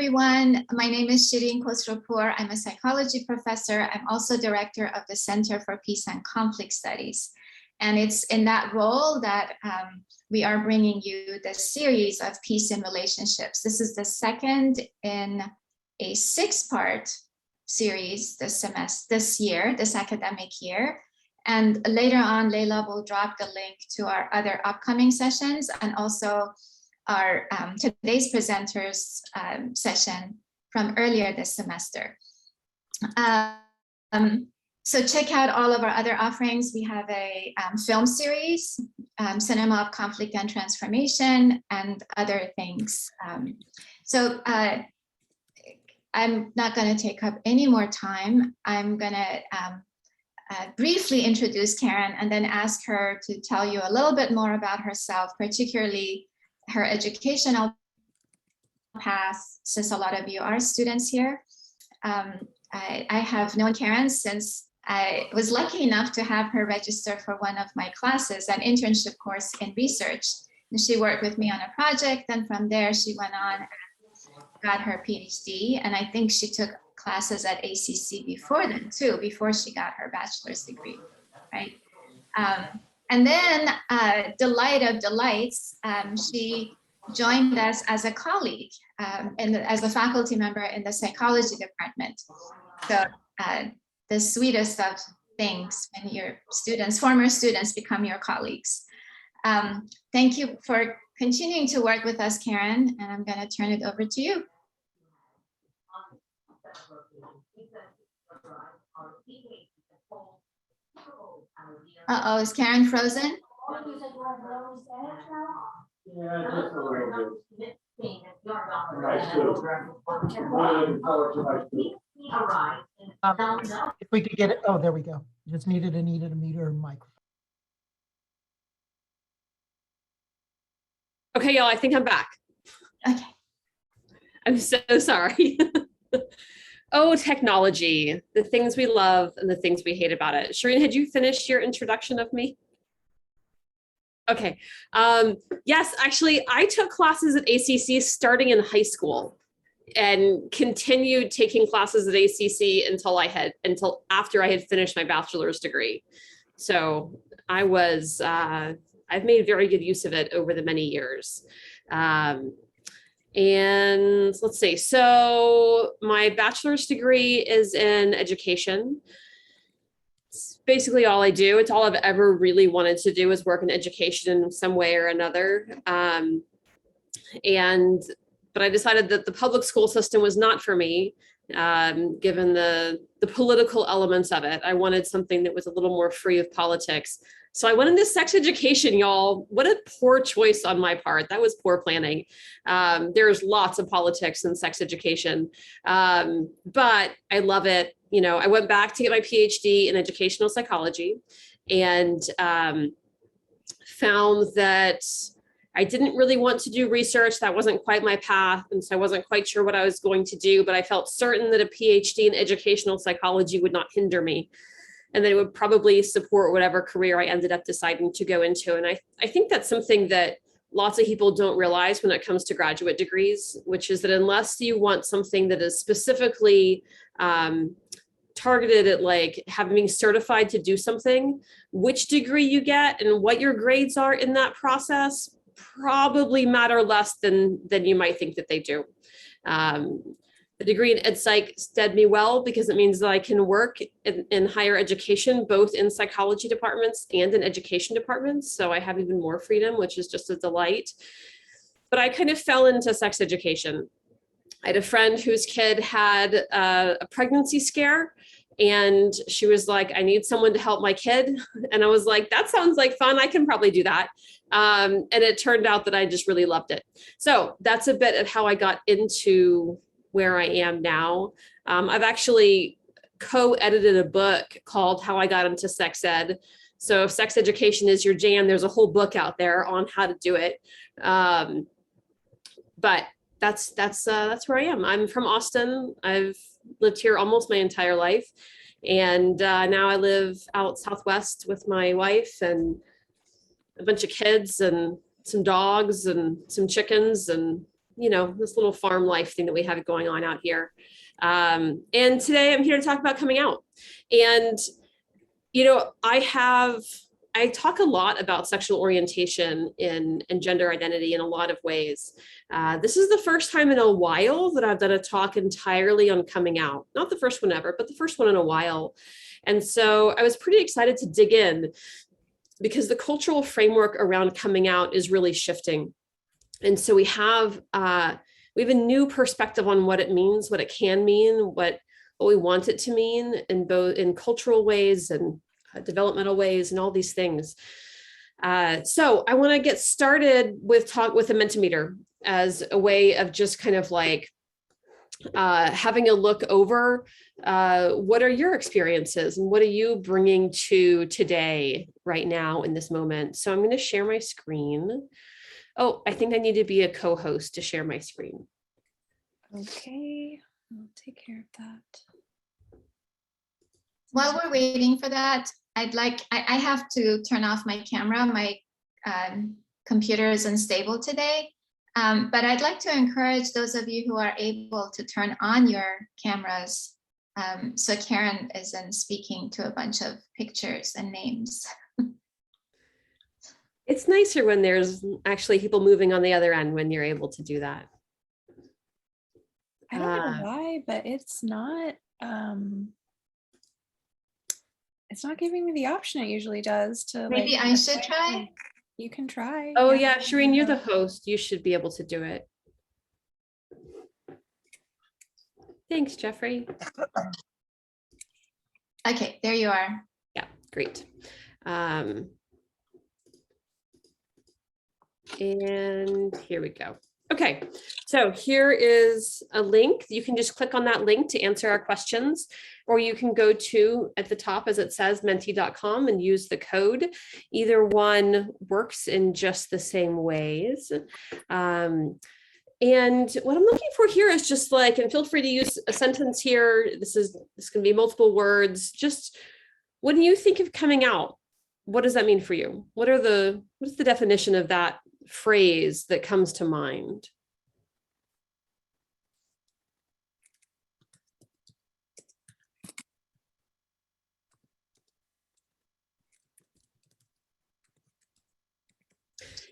everyone. My name is Shireen Khosropur. I'm a psychology professor. I'm also director of the Center for Peace and Conflict Studies. And it's in that role that we are bringing you the series of peace in relationships. This is the second in a 6-part series this year, this academic year. And later on, Leila will drop the link to our other upcoming sessions and also our today's presenters session from earlier this semester. So check out all of our other offerings. We have a film series, Cinema of Conflict and Transformation, and other things. I'm not going to take up any more time. I'm going to briefly introduce Karen and then ask her to tell you a little bit more about herself, particularly her educational path, since a lot of you are students here. I have known Karen since I was lucky enough to have her register for one of my classes, an internship course in research. And she worked with me on a project, and from there she went on and got her PhD. And I think she took classes at ACC before then too, before she got her bachelor's degree, right? And then, delight of delights, she joined us as a colleague and as a faculty member in the psychology department. So the sweetest of things when your students, former students, become your colleagues. Thank you for continuing to work with us, Karen, and I'm going to turn it over to you. Uh-oh, is Karen frozen? Yeah, just a little bit. If we could get it, oh, there we go. Just needed a meter and microphone. Okay, y'all, I think I'm back. Okay. I'm so sorry. Oh, technology, the things we love and the things we hate about it. Shireen, had you finished your introduction of me? Okay. Yes, actually, I took classes at ACC starting in high school and continued taking classes at ACC until after I had finished my bachelor's degree. So I was, I've made very good use of it over the many years. And let's see, so my bachelor's degree is in education. It's basically all I do. It's all I've ever really wanted to do is work in education in some way or another. But I decided that the public school system was not for me, given the political elements of it. I wanted something that was a little more free of politics. So I went into sex education, y'all. What a poor choice on my part. That was poor planning. There's lots of politics in sex education, but I love it. You know, I went back to get my PhD in educational psychology and found that I didn't really want to do research. That wasn't quite my path. And so I wasn't quite sure what I was going to do, but I felt certain that a PhD in educational psychology would not hinder me, and that it would probably support whatever career I ended up deciding to go into. And I think that's something that lots of people don't realize when it comes to graduate degrees, which is that unless you want something that is specifically targeted at like having certified to do something, which degree you get and what your grades are in that process probably matter less than you might think that they do. The degree in ed psych stead me well because it means that I can work in higher education, both in psychology departments and in education departments. So I have even more freedom, which is just a delight. But I kind of fell into sex education. I had a friend whose kid had a pregnancy scare, and she was like, I need someone to help my kid. And I was like, that sounds like fun. I can probably do that. And it turned out that I just really loved it. So that's a bit of how I got into where I am now. I've actually co-edited a book called How I Got Into Sex Ed. So if sex education is your jam, there's a whole book out there on how to do it. But that's where I am. I'm from Austin. I've lived here almost my entire life. And now I live out Southwest with my wife and a bunch of kids and some dogs and some chickens and this little farm life thing that we have going on out here. And today I'm here to talk about coming out. And, I talk a lot about sexual orientation and gender identity in a lot of ways. This is the first time in a while that I've done a talk entirely on coming out. Not the first one ever, but the first one in a while. And so I was pretty excited to dig in because the cultural framework around coming out is really shifting. And so we have a new perspective on what it means, what it can mean, what we want it to mean in both in cultural ways and developmental ways and all these things. So I want to get started with talk with a Mentimeter as a way of just kind of like having a look over what are your experiences and what are you bringing to today right now in this moment. So I'm going to share my screen. Oh, I think I need to be a co-host to share my screen. Okay, I'll take care of that. While we're waiting for that, I have to turn off my camera. My computer is unstable today, but I'd like to encourage those of you who are able to turn on your cameras so Karen isn't speaking to a bunch of pictures and names. It's nicer when there's actually people moving on the other end when you're able to do that. I don't know why, but it's not giving me the option it usually does to Maybe I should try. You can try. Oh yeah, Shireen, you're the host. You should be able to do it. Thanks, Jeffrey. Okay, there you are. Yeah, great. And here we go. Okay, so here is a link. You can just click on that link to answer our questions, or you can go to at the top, as it says, menti.com and use the code. Either one works in just the same ways. And what I'm looking for here is just like, and feel free to use a sentence here. This can be multiple words. Just when you think of coming out, what does that mean for you? What is the definition of that phrase that comes to mind?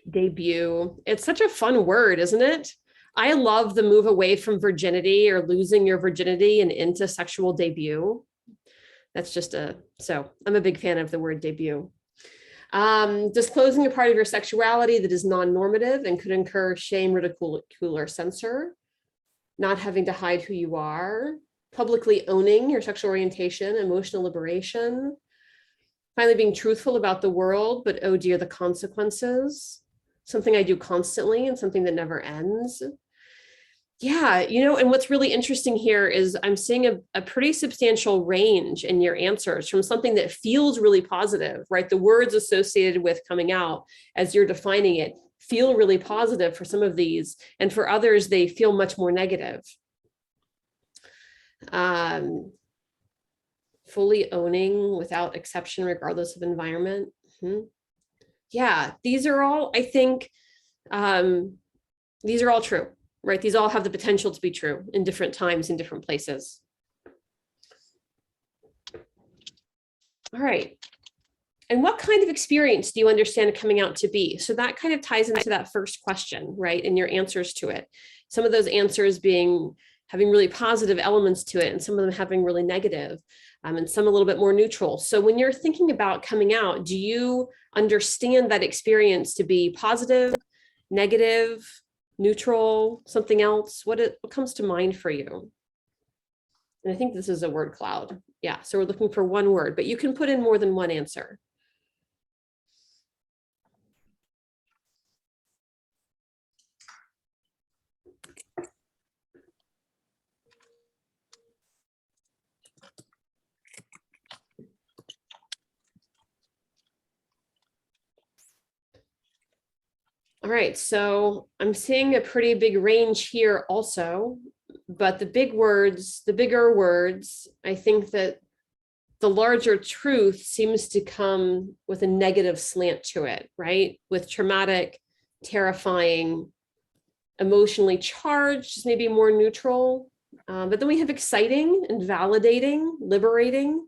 Debut. It's such a fun word, isn't it? I love the move away from losing your virginity and into sexual debut. That's just so I'm a big fan of the word debut. Disclosing a part of your sexuality that is non-normative and could incur shame, ridicule, or censor. Not having to hide who you are. Publicly owning your sexual orientation, emotional liberation. Finally, being truthful about the world, but oh dear, the consequences. Something I do constantly and something that never ends. Yeah, and what's really interesting here is I'm seeing a pretty substantial range in your answers from something that feels really positive, right? The words associated with coming out as you're defining it feel really positive for some of these, and for others, they feel much more negative. Fully owning without exception, regardless of environment. Yeah, these are all, I think, these are all true. Right? These all have the potential to be true in different times, in different places. All right. And what kind of experience do you understand coming out to be? So that kind of ties into that first question, right? And your answers to it. Some of those answers having really positive elements to it, and some of them having really negative, and some a little bit more neutral. So when you're thinking about coming out, do you understand that experience to be positive, negative, neutral, something else? What comes to mind for you? And I think this is a word cloud. Yeah, so we're looking for one word, but you can put in more than one answer. All right, so I'm seeing a pretty big range here also, but the bigger words, I think that the larger truth seems to come with a negative slant to it, right? With traumatic, terrifying, emotionally charged is maybe more neutral. But then we have exciting and validating, liberating.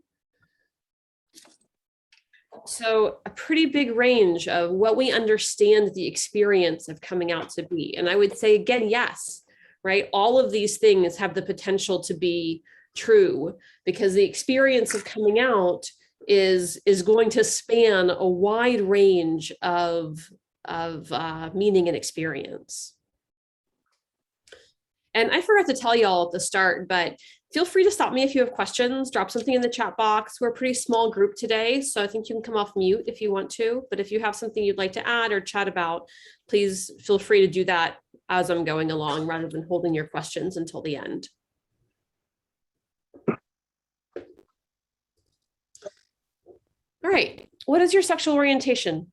So a pretty big range of what we understand the experience of coming out to be. And I would say again, yes, right? All of these things have the potential to be true because the experience of coming out is going to span a wide range of meaning and experience. And I forgot to tell you all at the start, but feel free to stop me if you have questions, drop something in the chat box. We're a pretty small group today, so I think you can come off mute if you want to, but if you have something you'd like to add or chat about, please feel free to do that as I'm going along rather than holding your questions until the end. All right, what is your sexual orientation?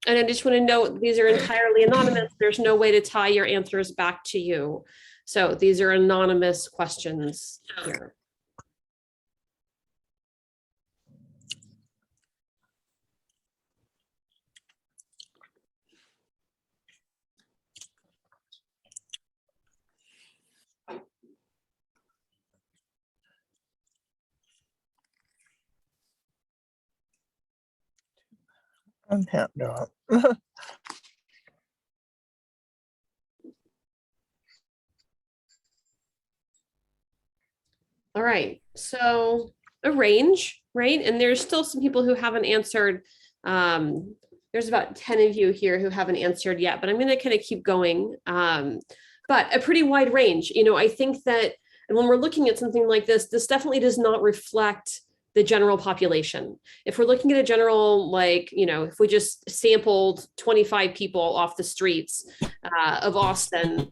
And I just want to note, these are entirely anonymous. There's no way to tie your answers back to you. So these are anonymous questions here. No. All right, so a range, right? And there's still some people who haven't answered. There's about 10 of you here who haven't answered yet, but I'm going to kind of keep going. But a pretty wide range. You know, I think that, and when we're looking at something like this, this definitely does not reflect the general population. If we're looking at a general, like, you know, if we just sampled 25 people off the streets of Austin,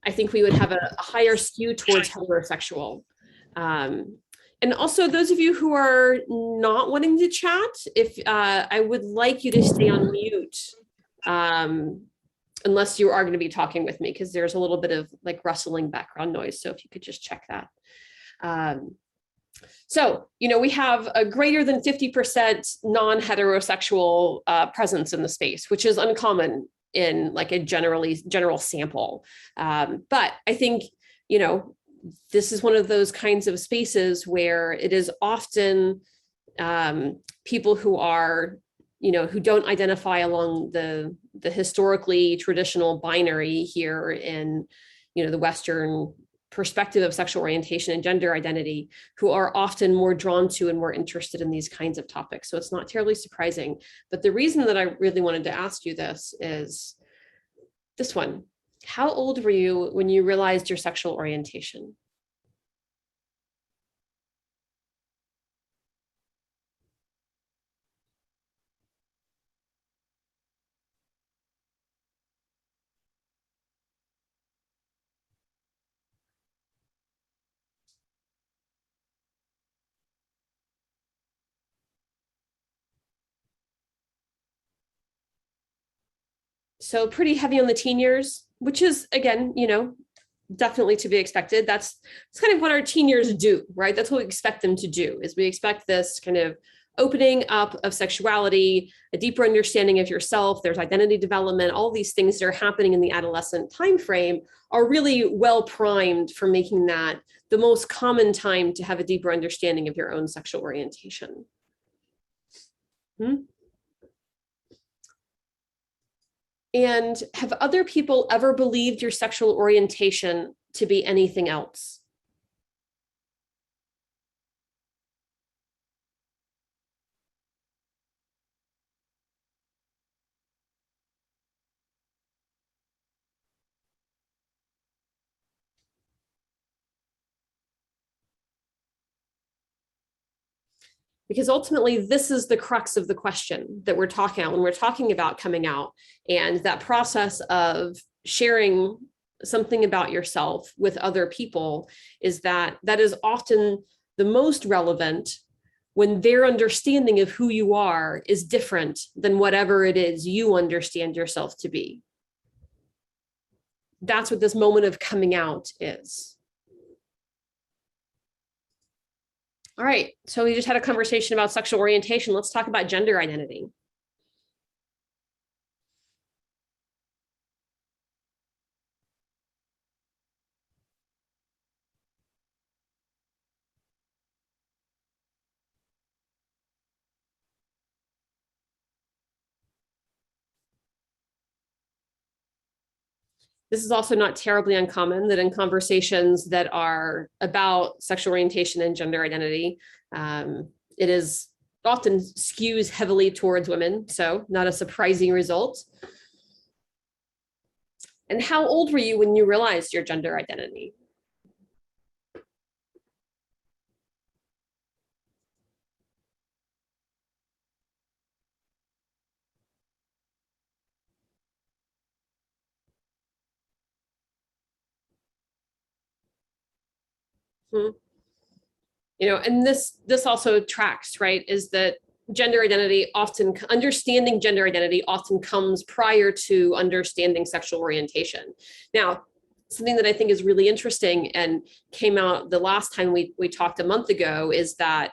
I think we would have a higher skew towards heterosexual. And also those of you who are not wanting to chat, if I would like you to stay on mute, unless you are going to be talking with me, because there's a little bit of like rustling background noise. So if you could just check that. So, you know, we have a greater than 50% non-heterosexual presence in the space, which is uncommon in like a general sample. But I think, you know, this is one of those kinds of spaces where it is often people who are, you know, who don't identify along the historically traditional binary here in, you know, the Western perspective of sexual orientation and gender identity, who are often more drawn to and more interested in these kinds of topics. So it's not terribly surprising. But the reason that I really wanted to ask you this is this one. How old were you when you realized your sexual orientation? So pretty heavy on the teen years, which is, again, you know, definitely to be expected. That's kind of what our teen years do, right? That's what we expect them to do, is we expect this kind of opening up of sexuality, a deeper understanding of yourself. There's identity development. All these things that are happening in the adolescent timeframe are really well primed for making that the most common time to have a deeper understanding of your own sexual orientation. And have other people ever believed your sexual orientation to be anything else? Because ultimately, this is the crux of the question that we're talking about when we're talking about coming out, and that process of sharing something about yourself with other people is that is often the most relevant when their understanding of who you are is different than whatever it is you understand yourself to be. That's what this moment of coming out is. All right, so we just had a conversation about sexual orientation. Let's talk about gender identity. This is also not terribly uncommon that in conversations that are about sexual orientation and gender identity, it is often skews heavily towards women, so not a surprising result. And how old were you when you realized your gender identity? You know, and this also tracks, right, is that gender identity often, understanding gender identity often comes prior to understanding sexual orientation. Now, something that I think is really interesting and came out the last time we talked a month ago is that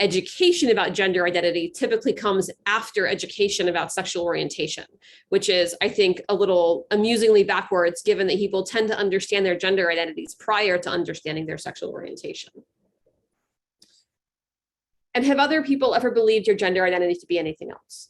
education about gender identity typically comes after education about sexual orientation, which is, I think, a little amusingly backwards, given that people tend to understand their gender identities prior to understanding their sexual orientation. And have other people ever believed your gender identity to be anything else?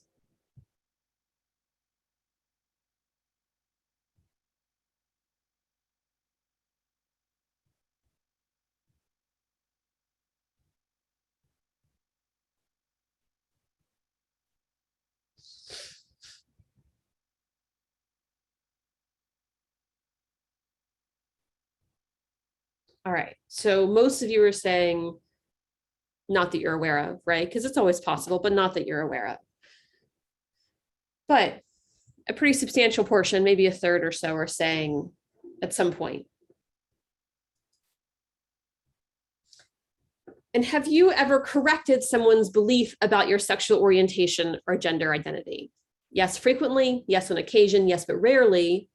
All right, so most of you are saying not that you're aware of, right? Because it's always possible, but not that you're aware of. But a pretty substantial portion, maybe a third or so, are saying at some point. And have you ever corrected someone's belief about your sexual orientation or gender identity? Yes, frequently. Yes, on occasion. Yes, but rarely.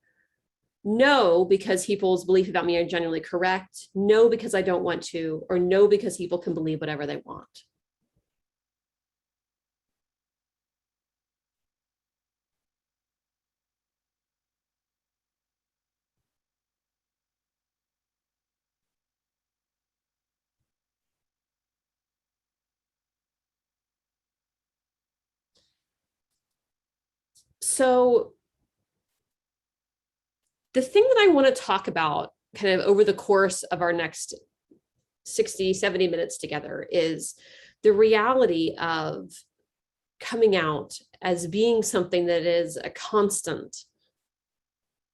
No, because people's belief about me are generally correct. No, because I don't want to, or no, because people can believe whatever they want. So the thing that I want to talk about kind of over the course of our next 60, 70 minutes together is the reality of coming out as being something that is a constant,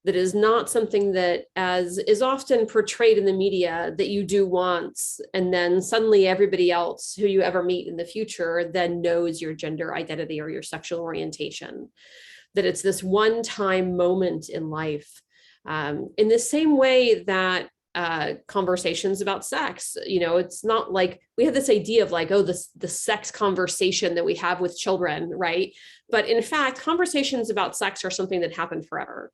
that is not something that, as is often portrayed in the media, that you do once and then suddenly everybody else who you ever meet in the future then knows your gender identity or your sexual orientation, that it's this one-time moment in life. In the same way that conversations about sex, you know, it's not like we have this idea of like, oh, the sex conversation that we have with children, right? But in fact, conversations about sex are something that happen forever.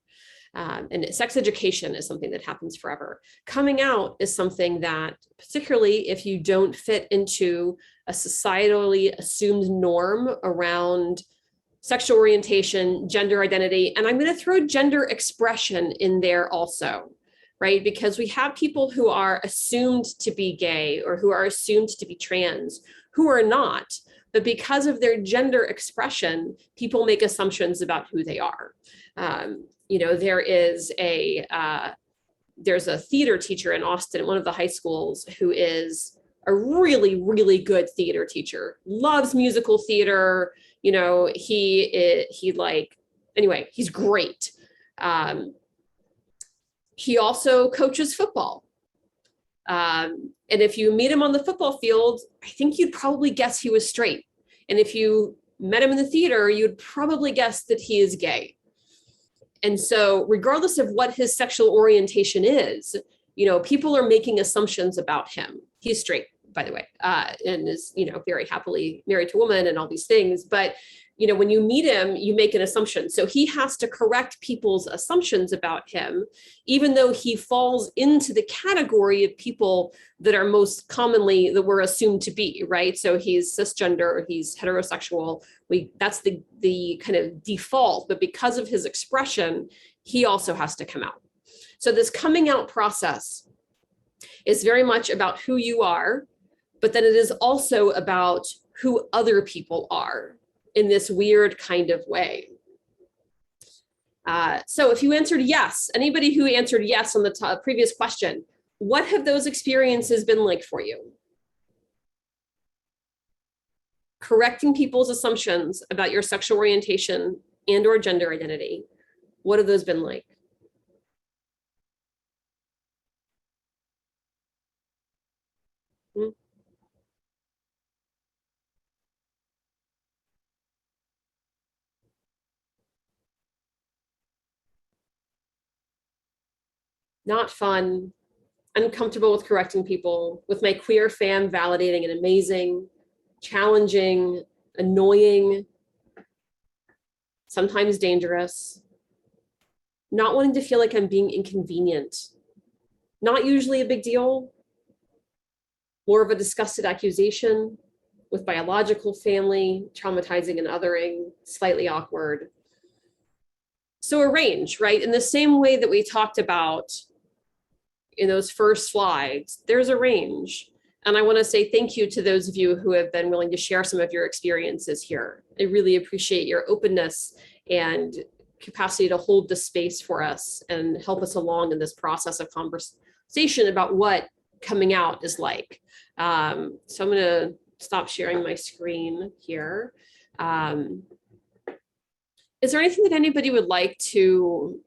And sex education is something that happens forever. Coming out is something that, particularly if you don't fit into a societally assumed norm around sexual orientation, gender identity, and I'm going to throw gender expression in there also, right? Because we have people who are assumed to be gay or who are assumed to be trans, who are not, but because of their gender expression, people make assumptions about who they are. You know, there's a theater teacher in Austin at one of the high schools who is a really, really good theater teacher, loves musical theater. You know, he's great. He also coaches football. And if you meet him on the football field, I think you'd probably guess he was straight. And if you met him in the theater, you'd probably guess that he is gay. And so regardless of what his sexual orientation is, you know, people are making assumptions about him. He's straight, by the way, and is, you know, very happily married to a woman and all these things. But, you know, when you meet him, you make an assumption. So he has to correct people's assumptions about him, even though he falls into the category of people that are most commonly that we're assumed to be, right? So he's cisgender, he's heterosexual. That's the kind of default, but because of his expression, he also has to come out. So this coming out process is very much about who you are, but then it is also about who other people are in this weird kind of way. So if you answered yes, anybody who answered yes on the previous question, what have those experiences been like for you? Correcting people's assumptions about your sexual orientation and or gender identity. What have those been like? Not fun, uncomfortable with correcting people, with my queer fam validating and amazing, challenging, annoying, sometimes dangerous, not wanting to feel like I'm being inconvenient, not usually a big deal, more of a disgusted accusation, with biological family, traumatizing and othering, slightly awkward. So a range, right? In the same way that we talked about in those first slides, there's a range. And I want to say thank you to those of you who have been willing to share some of your experiences here. I really appreciate your openness and capacity to hold the space for us and help us along in this process of conversation about what coming out is like. So I'm going to stop sharing my screen here. Is there anything that anybody would like to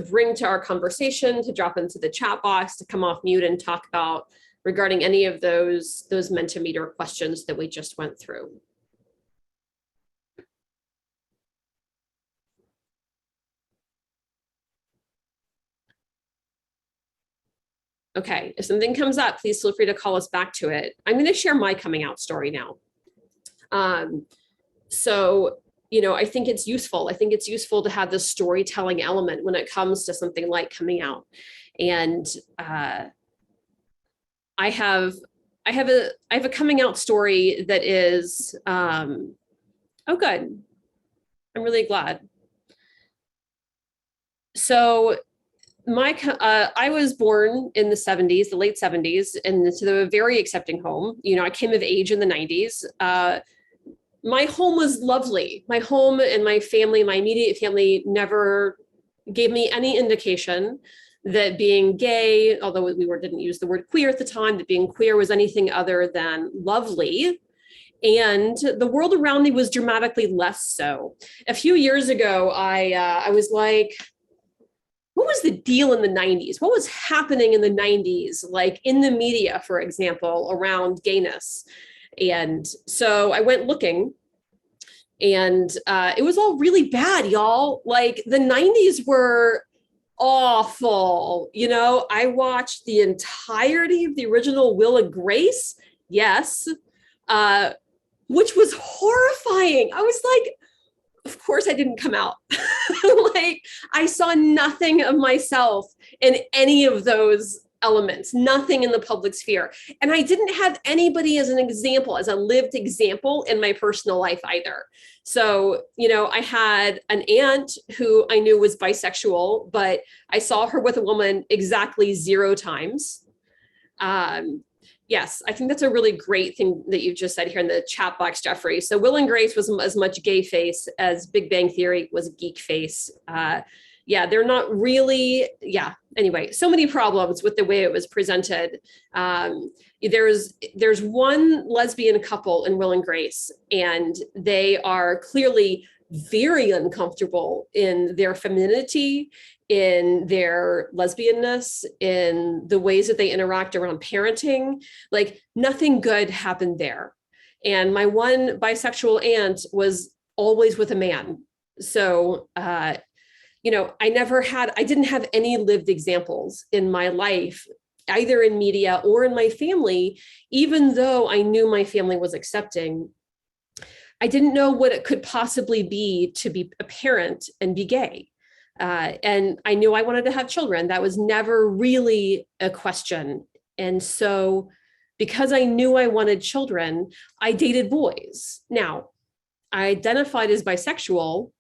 bring to our conversation, to drop into the chat box, to come off mute and talk about regarding any of those Mentimeter questions that we just went through? Okay, if something comes up, please feel free to call us back to it. I'm going to share my coming out story now. So, I think it's useful. I think it's useful to have this storytelling element when it comes to something like coming out. And I have a coming out story that is, oh, good. I'm really glad. So I was born in the 70s, the late 70s, into a very accepting home. I came of age in the 90s. My home was lovely. My home and my family, my immediate family, never gave me any indication that being gay, although we didn't use the word queer at the time, that being queer was anything other than lovely. And the world around me was dramatically less so. A few years ago, I was like, what was the deal in the 90s? What was happening in the 90s, like in the media, for example, around gayness? And so I went looking, and it was all really bad, y'all. Like the 90s were awful. I watched the entirety of the original Will and Grace. Yes. Which was horrifying. I was like, of course I didn't come out. Like I saw nothing of myself in any of those elements, nothing in the public sphere. And I didn't have anybody as an example, as a lived example in my personal life either. So, I had an aunt who I knew was bisexual, but I saw her with a woman exactly 0 times. Yes, I think that's a really great thing that you just said here in the chat box, Jeffrey. So Will and Grace was as much gay face as Big Bang Theory was geek face. Yeah, they're not really, yeah. Anyway, so many problems with the way it was presented. There's one lesbian couple in Will and Grace, and they are clearly very uncomfortable in their femininity, in their lesbianness, in the ways that they interact around parenting. Like nothing good happened there. And my one bisexual aunt was always with a man. So, I didn't have any lived examples in my life, either in media or in my family, even though I knew my family was accepting. I didn't know what it could possibly be to be a parent and be gay. And I knew I wanted to have children. That was never really a question. And so because I knew I wanted children, I dated boys. Now, I identified as bisexual,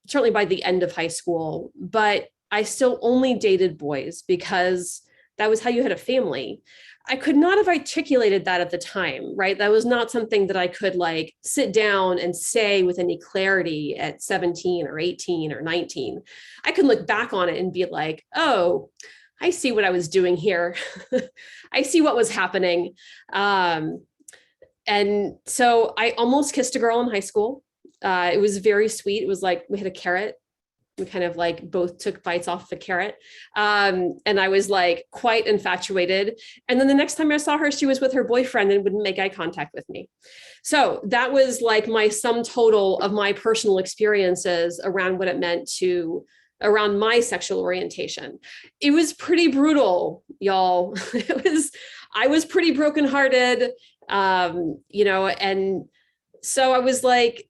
certainly by the end of high school, but I still only dated boys because that was how you had a family. I could not have articulated that at the time, right? That was not something that I could like sit down and say with any clarity at 17 or 18 or 19. I could look back on it and be like, oh, I see what I was doing here. I see what was happening. And so I almost kissed a girl in high school. It was very sweet. It was like we had a carrot. We kind of like both took bites off the carrot. And I was like quite infatuated. And then the next time I saw her, she was with her boyfriend and wouldn't make eye contact with me. So that was like my sum total of my personal experiences around what it meant to around my sexual orientation. It was pretty brutal, y'all. I was pretty brokenhearted, and so I was like,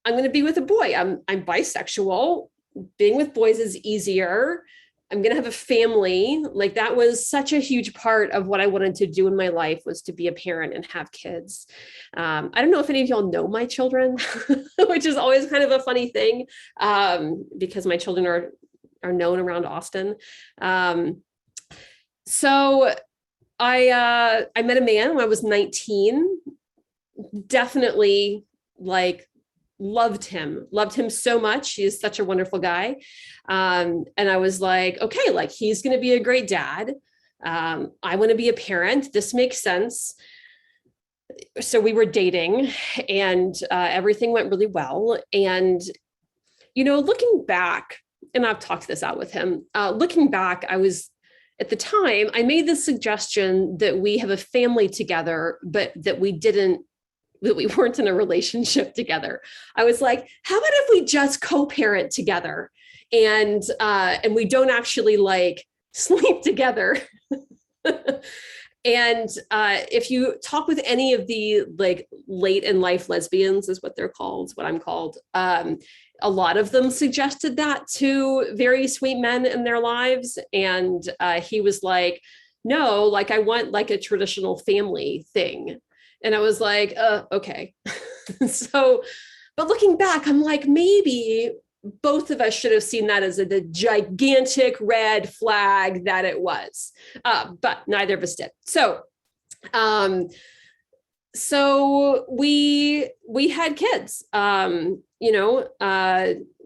I'm going to be with a boy. I'm bisexual. Being with boys is easier. I'm going to have a family. Like that was such a huge part of what I wanted to do in my life, was to be a parent and have kids. I don't know if any of y'all know my children, which is always kind of a funny thing, because my children are known around Austin. So I met a man when I was 19. Definitely like loved him so much. He is such a wonderful guy. And I was like, okay, like he's going to be a great dad. I want to be a parent. This makes sense. So we were dating and everything went really well. And, looking back, and I've talked this out with him, looking back, at the time, I made the suggestion that we have a family together, but that we weren't in a relationship together. I was like, how about if we just co-parent together and we don't actually like sleep together? And if you talk with any of the like late in life lesbians is what they're called, what I'm called, a lot of them suggested that to very sweet men in their lives. And he was like, no, like I want like a traditional family thing. And I was like, okay. So, but looking back, I'm like, maybe both of us should have seen that as the gigantic red flag that it was, but neither of us did. So, we had kids.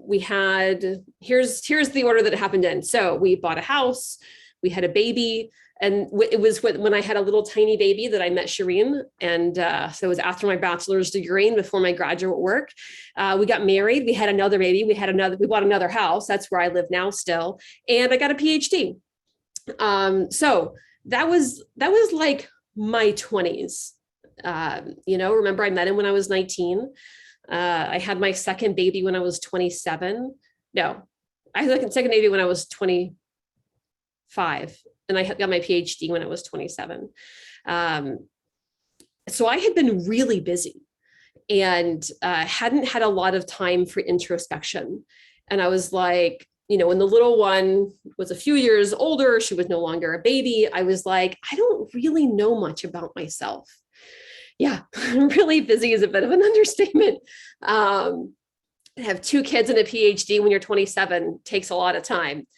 We had, here's the order that it happened in. So we bought a house, we had a baby. And it was when I had a little tiny baby that I met Shireen. And so it was after my bachelor's degree and before my graduate work. We got married. We had another baby. We bought another house. That's where I live now still. And I got a PhD. So that was like my 20s. Remember I met him when I was 19. I had my second baby when I was 27. No, I had my second baby when I was 25. And I got my PhD when I was 27. So I had been really busy and hadn't had a lot of time for introspection. And I was like, when the little one was a few years older, she was no longer a baby. I was like, I don't really know much about myself. Yeah, really busy is a bit of an understatement. Have 2 kids and a PhD when you're 27 takes a lot of time.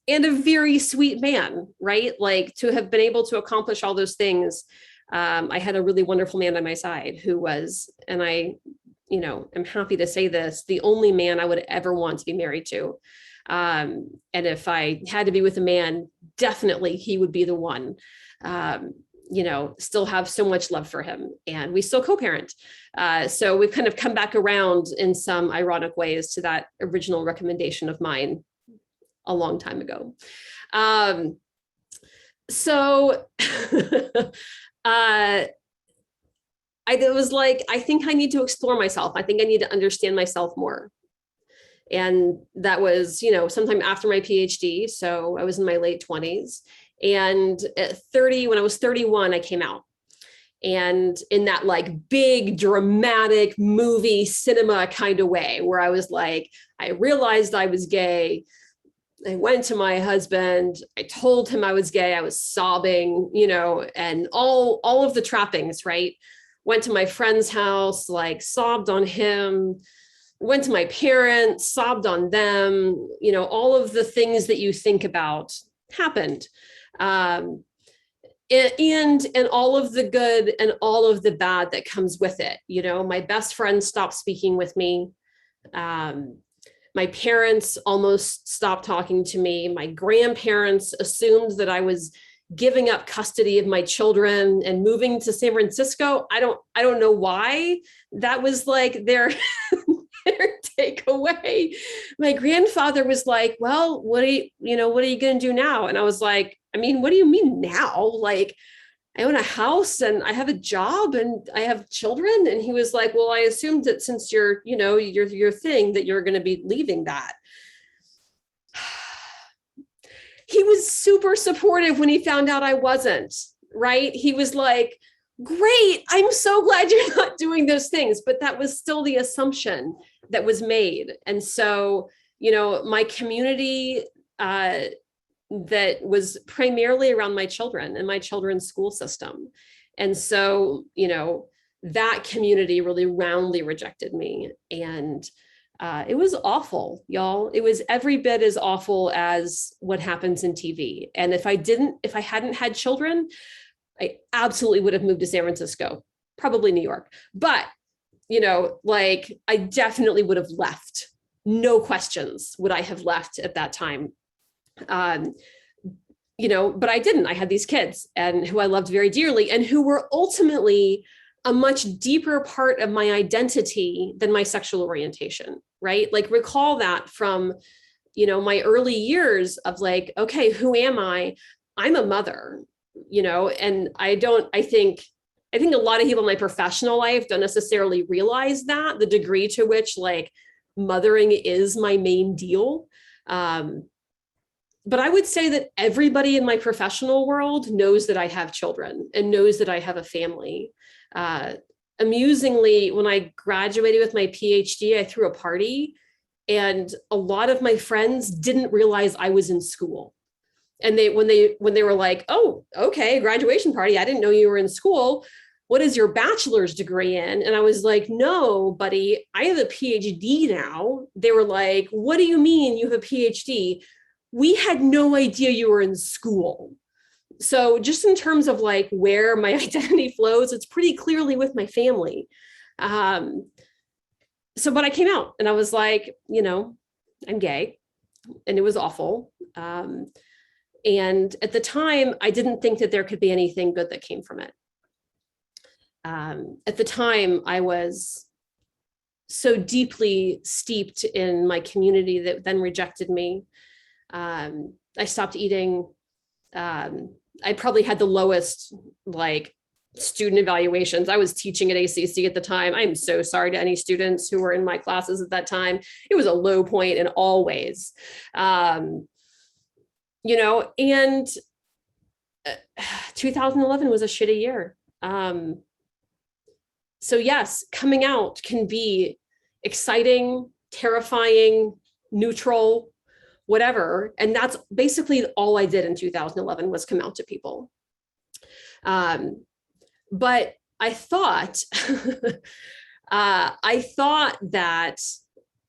And a very sweet man, right? Like to have been able to accomplish all those things. I had a really wonderful man on my side who was, and I, am happy to say this, the only man I would ever want to be married to. And if I had to be with a man, definitely he would be the one. Still have so much love for him, and we still co-parent. So we've kind of come back around in some ironic ways to that original recommendation of mine a long time ago. So I was like, I think I need to explore myself. I think I need to understand myself more. And that was, sometime after my PhD. So I was in my late 20s. And at 30, when I was 31, I came out. And in that like big dramatic movie cinema kind of way, where I was like, I realized I was gay. I went to my husband, I told him I was gay, I was sobbing, and all of the trappings, right? Went to my friend's house, like sobbed on him, went to my parents, sobbed on them, all of the things that you think about happened. And all of the good and all of the bad that comes with it. You know, my best friend stopped speaking with me. My parents almost stopped talking to me. My grandparents assumed that I was giving up custody of my children and moving to San Francisco. I don't know why that was like their takeaway. My grandfather was like, well, what are you going to do now? And I was like, I mean, what do you mean now? Like, I own a house and I have a job and I have children. And he was like, well, I assumed that since you're, your thing, that you're going to be leaving that. He was super supportive when he found out I wasn't, right? He was like, great, I'm so glad you're not doing those things. But that was still the assumption that was made. And so, my community that was primarily around my children and my children's school system. And so, that community really roundly rejected me. And it was awful, y'all. It was every bit as awful as what happens in TV. And if I hadn't had children, I absolutely would have moved to San Francisco, probably New York. But, I definitely would have left. No questions would I have left at that time. But I didn't. I had these kids and who I loved very dearly and who were ultimately a much deeper part of my identity than my sexual orientation, right? Like recall that from, my early years of like, okay, who am I? I'm a mother, and I think a lot of people in my professional life don't necessarily realize that the degree to which like mothering is my main deal. But I would say that everybody in my professional world knows that I have children and knows that I have a family. Amusingly, when I graduated with my PhD, I threw a party and a lot of my friends didn't realize I was in school. And when they were like, oh, okay, graduation party, I didn't know you were in school. What is your bachelor's degree in? And I was like, no, buddy, I have a PhD now. They were like, what do you mean you have a PhD? We had no idea you were in school. So just in terms of like where my identity flows, it's pretty clearly with my family. But I came out and I was like, I'm gay, and it was awful. And at the time, I didn't think that there could be anything good that came from it. At the time, I was so deeply steeped in my community that then rejected me. I stopped eating. I probably had the lowest student evaluations. I was teaching at ACC at the time. I'm so sorry to any students who were in my classes at that time. It was a low point in all ways. And 2011 was a shitty year. So yes, coming out can be exciting, terrifying, neutral, whatever. And that's basically all I did in 2011 was come out to people. But I thought, that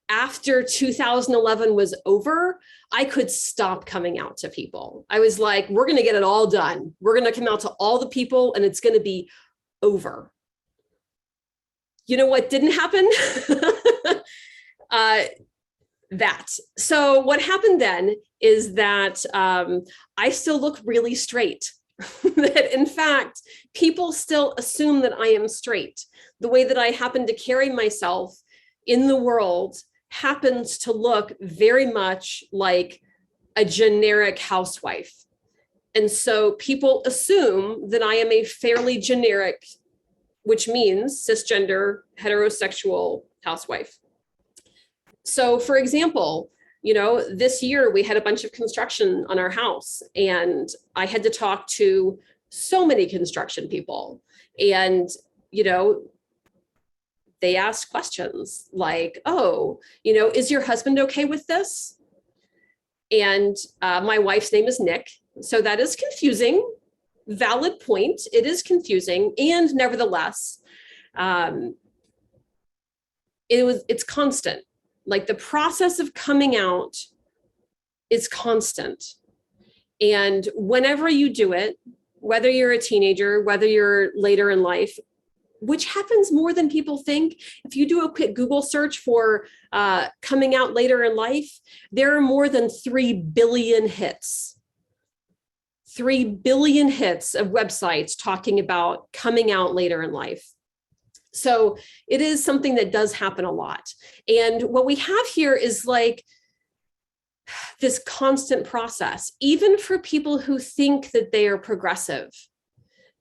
after 2011 was over, I could stop coming out to people. I was like, we're going to get it all done. We're going to come out to all the people and it's going to be over. You know what didn't happen? That. So what happened then is that I still look really straight. That in fact, people still assume that I am straight. The way that I happen to carry myself in the world happens to look very much like a generic housewife. And so people assume that I am a fairly generic, which means cisgender, heterosexual housewife. So for example, this year we had a bunch of construction on our house and I had to talk to so many construction people and, they asked questions like, oh, is your husband okay with this? And my wife's name is Nick. So that is confusing. Valid point. It is confusing. And nevertheless, it's constant. Like the process of coming out is constant. And whenever you do it, whether you're a teenager, whether you're later in life, which happens more than people think. If you do a quick Google search for coming out later in life, there are more than 3 billion hits. 3 billion hits of websites talking about coming out later in life. So it is something that does happen a lot. And what we have here is like this constant process, even for people who think that they are progressive.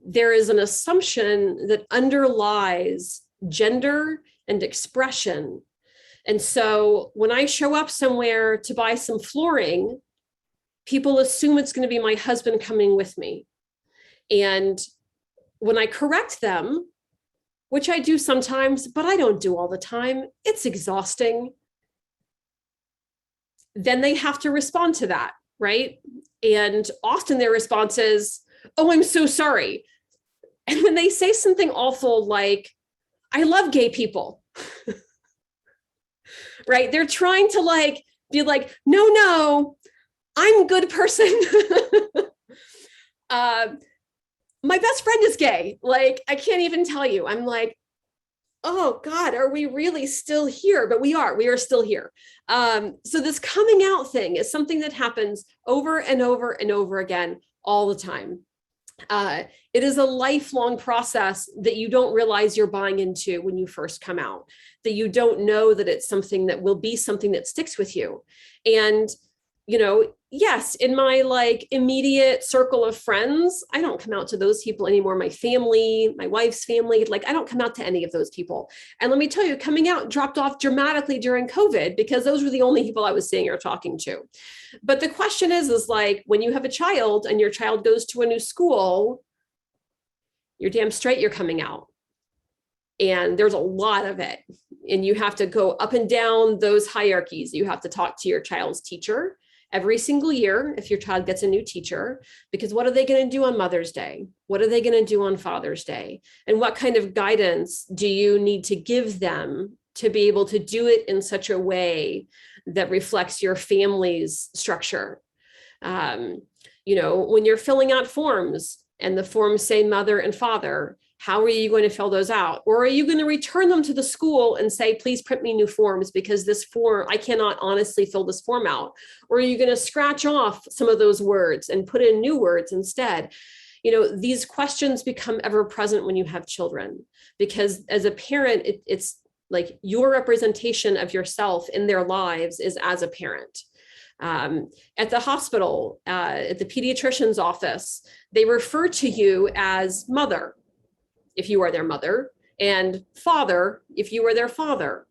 There is an assumption that underlies gender and expression. And so when I show up somewhere to buy some flooring, people assume it's going to be my husband coming with me. And when I correct them, which I do sometimes, but I don't do all the time, it's exhausting. Then they have to respond to that, right? And often their response is, oh, I'm so sorry. And when they say something awful like, I love gay people, right? They're trying to like, be like, no, I'm a good person. My best friend is gay. Like, I can't even tell you. I'm like, oh God, are we really still here? But we are still here. So this coming out thing is something that happens over and over and over again all the time. It is a lifelong process that you don't realize you're buying into when you first come out, that you don't know that it's something that will be something that sticks with you. And, you know, yes, in my like immediate circle of friends, I don't come out to those people anymore. My family, my wife's family, like I don't come out to any of those people. And let me tell you, coming out dropped off dramatically during COVID because those were the only people I was seeing or talking to. But the question is like when you have a child and your child goes to a new school, you're damn straight you're coming out. And there's a lot of it. And you have to go up and down those hierarchies. You have to talk to your child's teacher every single year if your child gets a new teacher, because what are they going to do on Mother's Day? What are they going to do on Father's Day? And what kind of guidance do you need to give them to be able to do it in such a way that reflects your family's structure? You know, when you're filling out forms and the forms say mother and father, how are you going to fill those out? Or are you going to return them to the school and say, please print me new forms because this form, I cannot honestly fill this form out? Or are you going to scratch off some of those words and put in new words instead? You know, these questions become ever present when you have children, because as a parent, it's like your representation of yourself in their lives is as a parent. At the hospital, at the pediatrician's office, they refer to you as mother, if you are their mother, and father, if you are their father.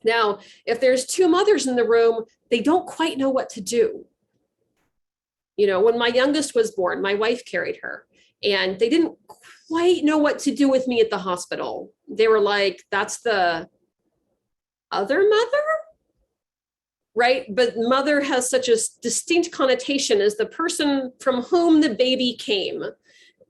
Now, if there's two mothers in the room, they don't quite know what to do. You know, when my youngest was born, my wife carried her, and they didn't quite know what to do with me at the hospital. They were like, that's the other mother? Right? But mother has such a distinct connotation as the person from whom the baby came,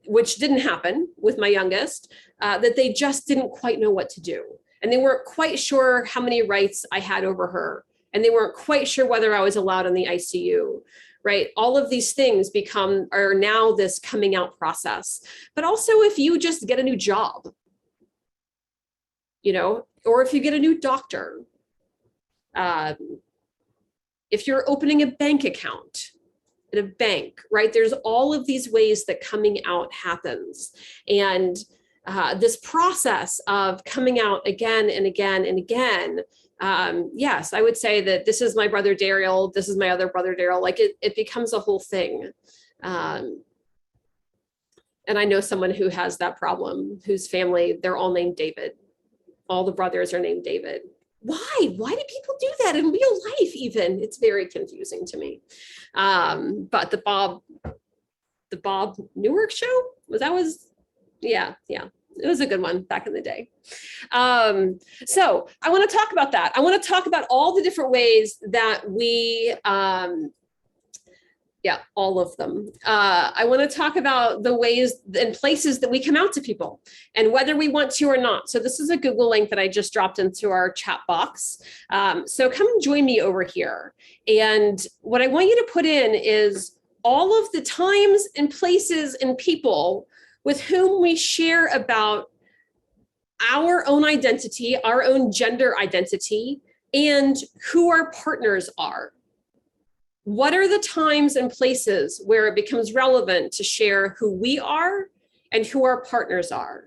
which didn't happen with my youngest, that they just didn't quite know what to do. And they weren't quite sure how many rights I had over her. And they weren't quite sure whether I was allowed in the ICU, right? All of these things are now this coming out process. But also if you just get a new job, you know, or if you get a new doctor, if you're opening a bank account, at a bank, right? There's all of these ways that coming out happens. And this process of coming out again and again and again, yes, I would say that this is my brother Daryl, this is my other brother Daryl, like it becomes a whole thing. And I know someone who has that problem, whose family, they're all named David. All the brothers are named David. Why do people do that in real life even? It's very confusing to me. But the Bob Newark show, yeah, it was a good one back in the day. So I want to talk about that. I want to talk about all the different ways that we, all of them. I want to talk about the ways and places that we come out to people and whether we want to or not. So this is a Google link that I just dropped into our chat box. So come and join me over here. And what I want you to put in is, all of the times and places and people with whom we share about our own identity, our own gender identity, and who our partners are. What are the times and places where it becomes relevant to share who we are and who our partners are?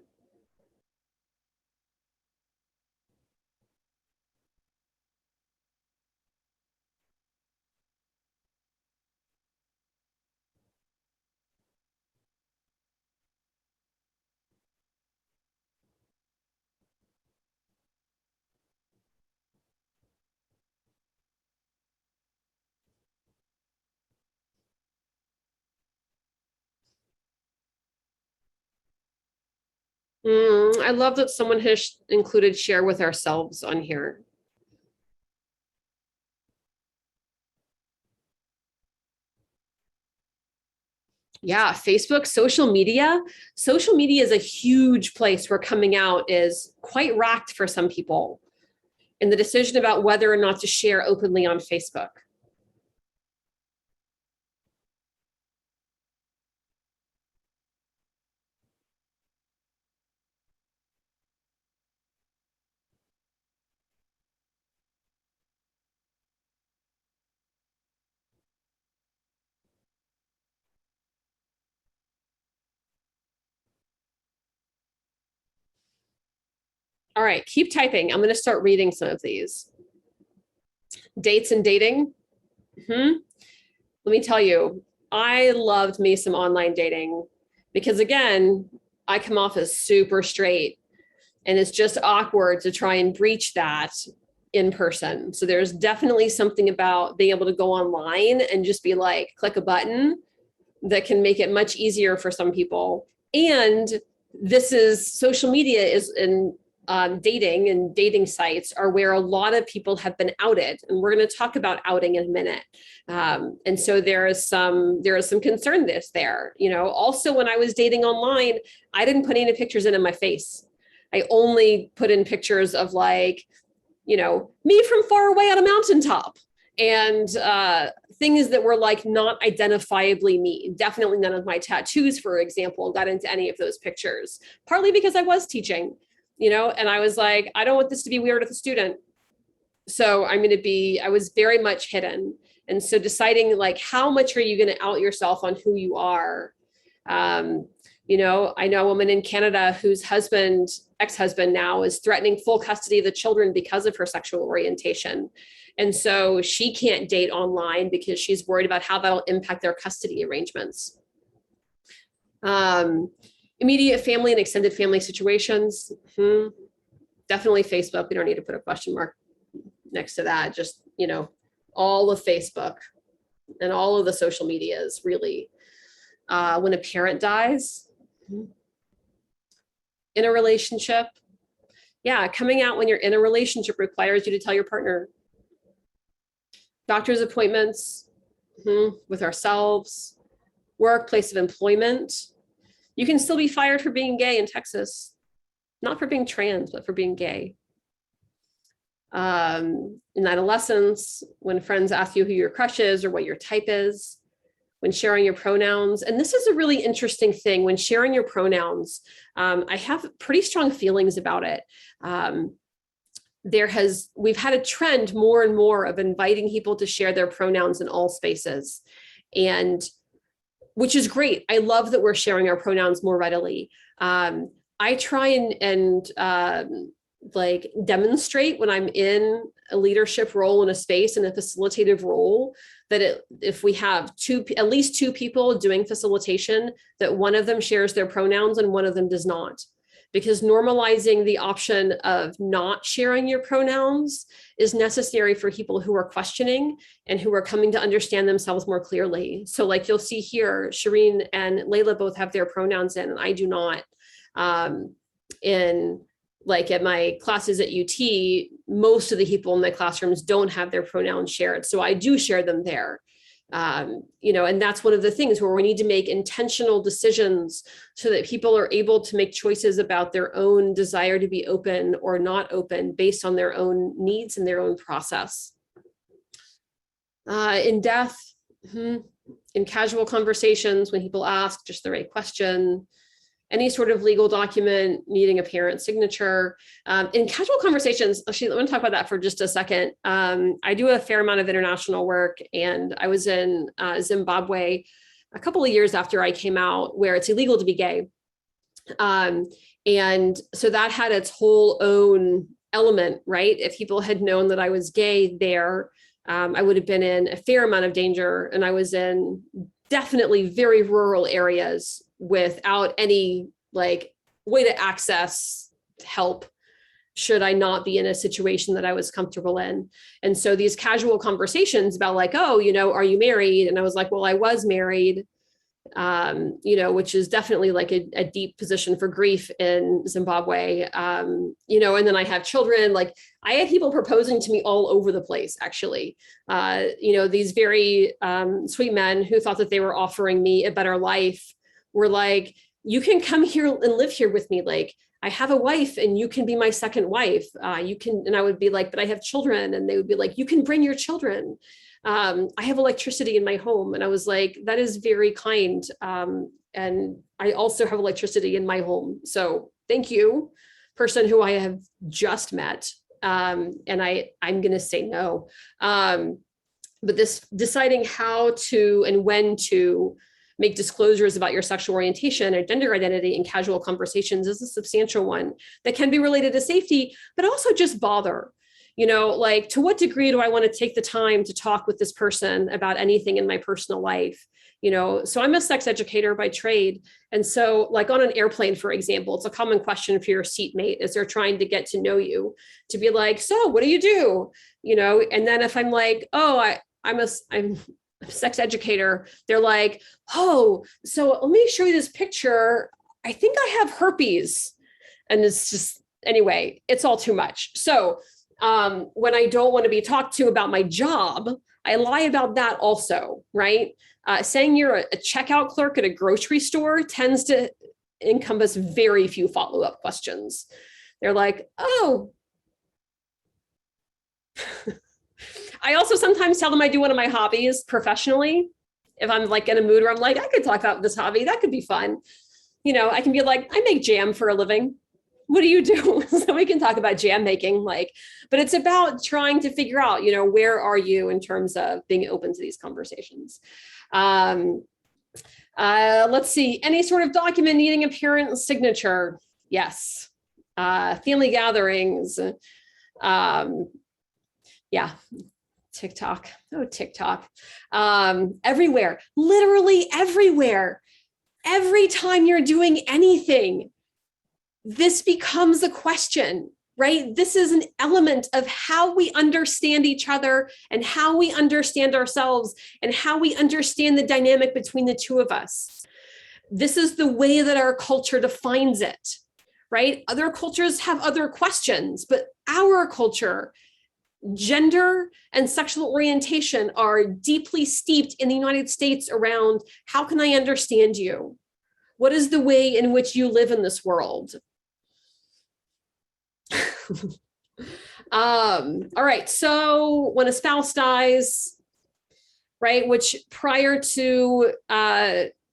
I love that someone has included share with ourselves on here. Yeah, Facebook, social media. Social media is a huge place where coming out is quite racked for some people in the decision about whether or not to share openly on Facebook. All right, keep typing. I'm going to start reading some of these. Dates and dating. Let me tell you, I loved me some online dating because, again, I come off as super straight and it's just awkward to try and breach that in person. So there's definitely something about being able to go online and just be like, click a button that can make it much easier for some people. And this is social media is in dating and dating sites are where a lot of people have been outed. And we're going to talk about outing in a minute. And so there is some concern there. You know, also when I was dating online, I didn't put any pictures in of my face. I only put in pictures of like, you know, me from far away on a mountaintop and things that were like not identifiably me. Definitely none of my tattoos, for example, got into any of those pictures, partly because I was teaching, you know, and I was like, I don't want this to be weird with a student. So I was very much hidden. And so deciding like, how much are you going to out yourself on who you are? You know, I know a woman in Canada whose ex-husband now is threatening full custody of the children because of her sexual orientation. And so she can't date online because she's worried about how that'll impact their custody arrangements. Immediate family and extended family situations. Definitely Facebook. We don't need to put a question mark next to that. Just, you know, all of Facebook and all of the social medias really. When a parent dies, in a relationship. Yeah, coming out when you're in a relationship requires you to tell your partner. Doctor's appointments with ourselves, workplace of employment. You can still be fired for being gay in Texas, not for being trans, but for being gay. In adolescence, when friends ask you who your crush is or what your type is, when sharing your pronouns. And this is a really interesting thing. When sharing your pronouns, I have pretty strong feelings about it. We've had a trend more and more of inviting people to share their pronouns in all spaces, and which is great. I love that we're sharing our pronouns more readily. I try and like demonstrate when I'm in a leadership role in a space, in a facilitative role, that if we have at least two people doing facilitation, that one of them shares their pronouns and one of them does not. Because normalizing the option of not sharing your pronouns is necessary for people who are questioning and who are coming to understand themselves more clearly. So like you'll see here, Shireen and Layla both have their pronouns in, and I do not. Like at my classes at UT, most of the people in my classrooms don't have their pronouns shared. So I do share them there. You know, and that's one of the things where we need to make intentional decisions so that people are able to make choices about their own desire to be open or not open based on their own needs and their own process. In death, in casual conversations, when people ask just the right question, any sort of legal document needing a parent's signature. In casual conversations, actually, let me talk about that for just a second. I do a fair amount of international work, and I was in Zimbabwe a couple of years after I came out, where it's illegal to be gay. And so that had its whole own element, right? If people had known that I was gay there, I would have been in a fair amount of danger. And I was in definitely very rural areas without any like way to access help should I not be in a situation that I was comfortable in. And so these casual conversations about like, oh, you know, are you married? And I was like, well, I was married, you know, which is definitely like a deep position for grief in Zimbabwe, you know, and then I have children. Like I had people proposing to me all over the place, actually, you know, these very sweet men who thought that they were offering me a better life were like, you can come here and live here with me. Like I have a wife and you can be my second wife. You can, and I would be like, but I have children. And they would be like, you can bring your children. I have electricity in my home. And I was like, that is very kind. And I also have electricity in my home. So thank you, person who I have just met. And I'm going to say no. But this deciding how to and when to make disclosures about your sexual orientation or gender identity in casual conversations is a substantial one that can be related to safety, but also just bother. You know, like to what degree do I want to take the time to talk with this person about anything in my personal life? You know, so I'm a sex educator by trade. And so like on an airplane, for example, it's a common question for your seatmate as they're trying to get to know you to be like, so what do you do? You know, and then if I'm like, oh, I'm a sex educator, they're like, oh, so let me show you this picture. I think I have herpes. And it's just, anyway, it's all too much. So when I don't want to be talked to about my job, I lie about that also, right? Saying you're a checkout clerk at a grocery store tends to encompass very few follow-up questions. They're like, oh. I also sometimes tell them I do one of my hobbies professionally. If I'm like in a mood where I'm like, I could talk about this hobby, that could be fun. You know, I can be like, I make jam for a living. What do you do? So we can talk about jam making, like, but it's about trying to figure out, you know, where are you in terms of being open to these conversations? Let's see, any sort of document needing a parent's signature. Yes. Family gatherings. Yeah. TikTok. Oh, TikTok. Everywhere, literally everywhere. Every time you're doing anything, this becomes a question, right? This is an element of how we understand each other and how we understand ourselves and how we understand the dynamic between the two of us. This is the way that our culture defines it, right? Other cultures have other questions, but our culture, gender and sexual orientation are deeply steeped in the United States around how can I understand you? What is the way in which you live in this world? All right, so when a spouse dies, right, which prior to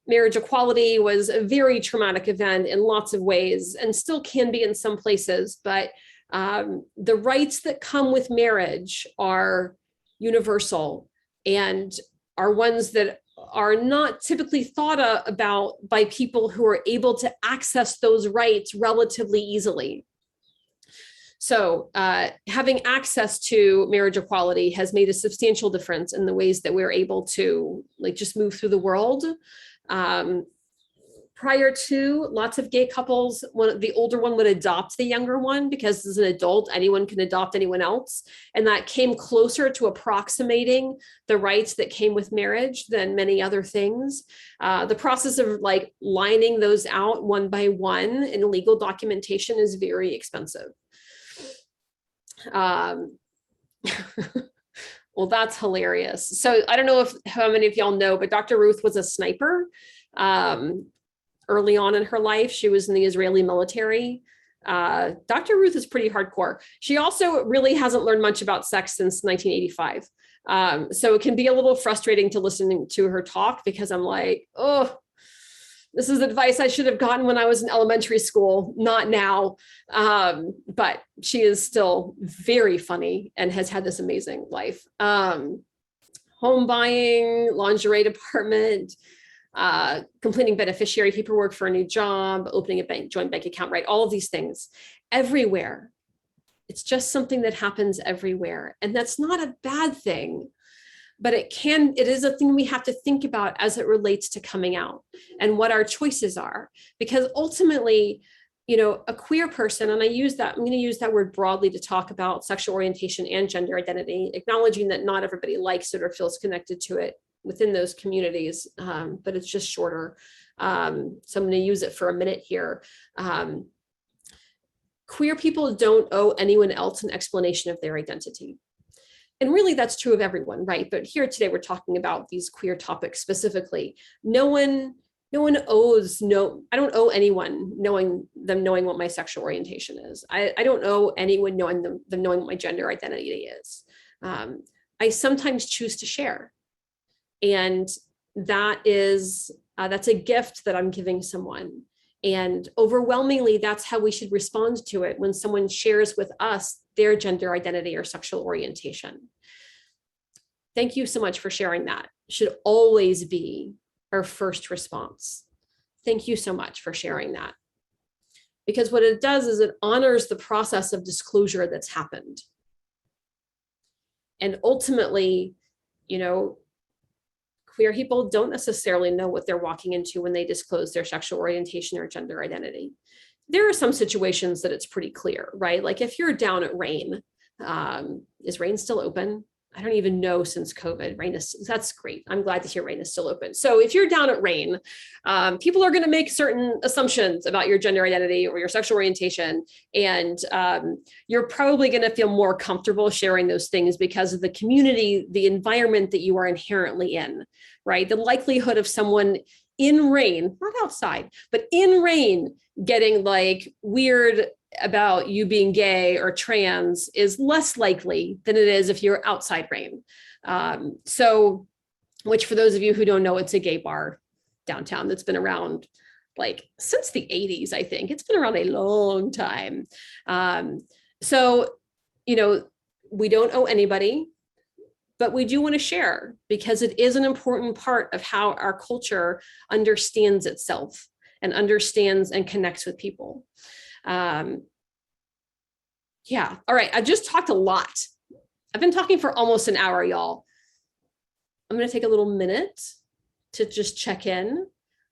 marriage equality was a very traumatic event in lots of ways and still can be in some places, but the rights that come with marriage are universal and are ones that are not typically thought about by people who are able to access those rights relatively easily. So having access to marriage equality has made a substantial difference in the ways that we're able to like just move through the world. Prior to, lots of gay couples, the older one would adopt the younger one because as an adult, anyone can adopt anyone else. And that came closer to approximating the rights that came with marriage than many other things. The process of like lining those out one by one in legal documentation is very expensive. Well, that's hilarious. So I don't know how many of y'all know, but Dr. Ruth was a sniper. Early on in her life, she was in the Israeli military. Dr. Ruth is pretty hardcore. She also really hasn't learned much about sex since 1985. So it can be a little frustrating to listen to her talk because I'm like, oh, this is advice I should have gotten when I was in elementary school, not now. But she is still very funny and has had this amazing life. Home buying, lingerie department, completing beneficiary paperwork for a new job, opening a joint bank account, right? All of these things everywhere. It's just something that happens everywhere. And that's not a bad thing, but it is a thing we have to think about as it relates to coming out and what our choices are. Because ultimately, a queer person, and I'm going to use that word broadly to talk about sexual orientation and gender identity, acknowledging that not everybody likes it or feels connected to it within those communities, but it's just shorter. So I'm going to use it for a minute here. Queer people don't owe anyone else an explanation of their identity. And really that's true of everyone, right? But here today, we're talking about these queer topics specifically. I don't owe anyone knowing what my sexual orientation is. I don't owe anyone knowing them knowing what my gender identity is. I sometimes choose to share. And that's a gift that I'm giving someone. And overwhelmingly, that's how we should respond to it when someone shares with us their gender identity or sexual orientation. Thank you so much for sharing that. Should always be our first response. Thank you so much for sharing that. Because what it does is it honors the process of disclosure that's happened. And ultimately, queer people don't necessarily know what they're walking into when they disclose their sexual orientation or gender identity. There are some situations that it's pretty clear, right? Like if you're down at Rayne, is Rayne still open? I don't even know since COVID. That's great. I'm glad to hear Rayne is still open. So if you're down at Rayne, people are going to make certain assumptions about your gender identity or your sexual orientation. And you're probably going to feel more comfortable sharing those things because of the community, the environment that you are inherently in, right? The likelihood of someone in Rayne, not outside, but in Rayne getting like weird about you being gay or trans is less likely than it is if you're outside Rayne. So, which for those of you who don't know, it's a gay bar downtown that's been around like since the 80s, I think. It's been around a long time. So, we don't owe anybody, but we do want to share because it is an important part of how our culture understands itself and understands and connects with people. Yeah. All right. I just talked a lot. I've been talking for almost an hour, y'all. I'm going to take a little minute to just check in.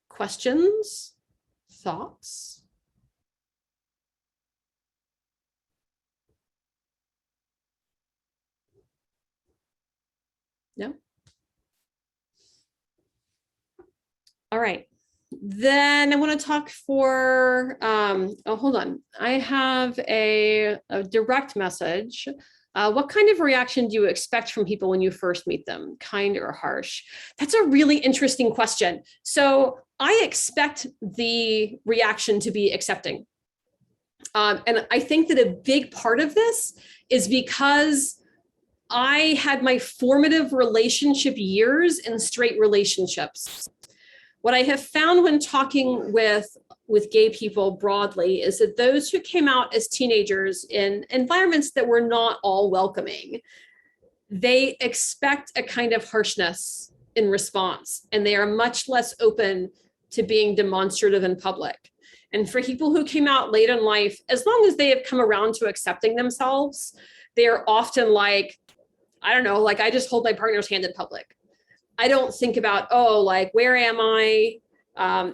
Questions, thoughts? No? All right. Then I want to talk for, hold on. I have a direct message. What kind of reaction do you expect from people when you first meet them? Kind or harsh? That's a really interesting question. So I expect the reaction to be accepting. And I think that a big part of this is because I had my formative relationship years in straight relationships. What I have found when talking with gay people broadly is that those who came out as teenagers in environments that were not all welcoming, they expect a kind of harshness in response, and they are much less open to being demonstrative in public. And for people who came out late in life, as long as they have come around to accepting themselves, they are often like, I don't know, like I just hold my partner's hand in public. I don't think about, where am I?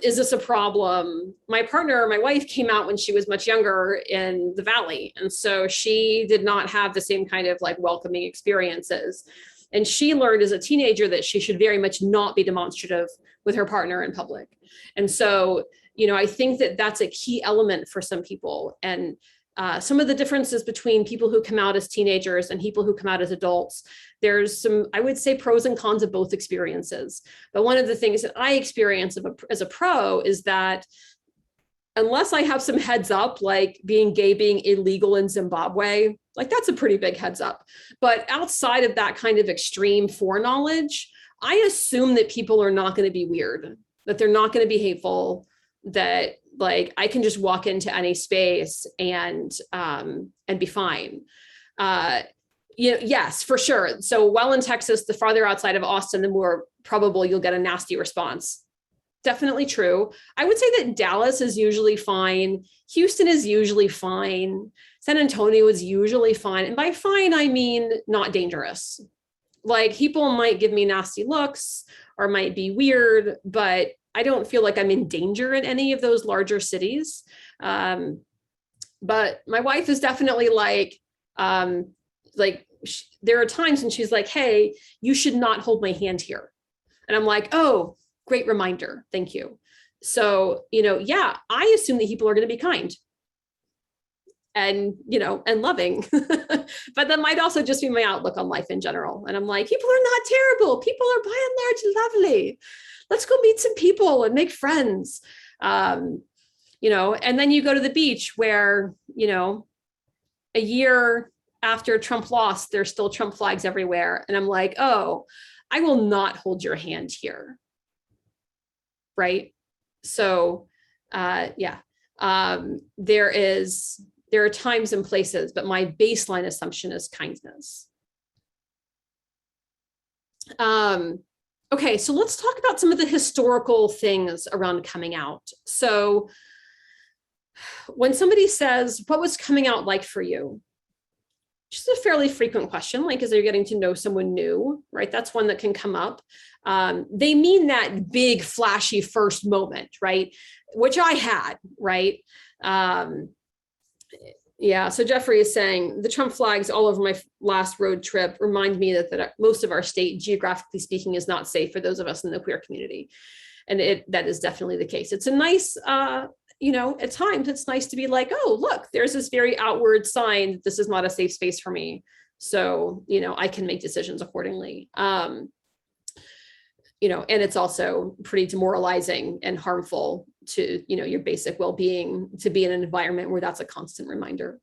Is this a problem? My partner, my wife came out when she was much younger in the Valley. And so she did not have the same kind of like welcoming experiences. And she learned as a teenager that she should very much not be demonstrative with her partner in public. And so, I think that that's a key element for some people. And some of the differences between people who come out as teenagers and people who come out as adults, there's some, I would say, pros and cons of both experiences. But one of the things that I experience as a pro is that unless I have some heads up, like being gay being illegal in Zimbabwe, like that's a pretty big heads up. But outside of that kind of extreme foreknowledge, I assume that people are not going to be weird, that they're not going to be hateful, that like I can just walk into any space and be fine. Yes, for sure. So while in Texas, the farther outside of Austin, the more probable you'll get a nasty response. Definitely true. I would say that Dallas is usually fine. Houston is usually fine. San Antonio is usually fine. And by fine, I mean not dangerous. Like people might give me nasty looks or might be weird, but I don't feel like I'm in danger in any of those larger cities. But my wife is definitely like there are times when she's like, hey, you should not hold my hand here. And I'm like, oh, great reminder. Thank you. So, yeah, I assume that people are going to be kind and, and loving, but that might also just be my outlook on life in general. And I'm like, people are not terrible. People are by and large lovely. Let's go meet some people and make friends. And then you go to the beach where, a year after Trump lost, there's still Trump flags everywhere. And I'm like, oh, I will not hold your hand here. Right. So, there are times and places, but my baseline assumption is kindness. Okay, so let's talk about some of the historical things around coming out. So when somebody says, what was coming out like for you? Which is a fairly frequent question, like, as they're getting to know someone new, right? That's one that can come up. They mean that big, flashy first moment, right? Which I had, right? So Jeffrey is saying, the Trump flags all over my last road trip remind me that most of our state, geographically speaking, is not safe for those of us in the queer community. And that is definitely the case. It's a nice, at times it's nice to be like, oh, look, there's this very outward sign that this is not a safe space for me. So, I can make decisions accordingly. And it's also pretty demoralizing and harmful to, your basic well-being to be in an environment where that's a constant reminder.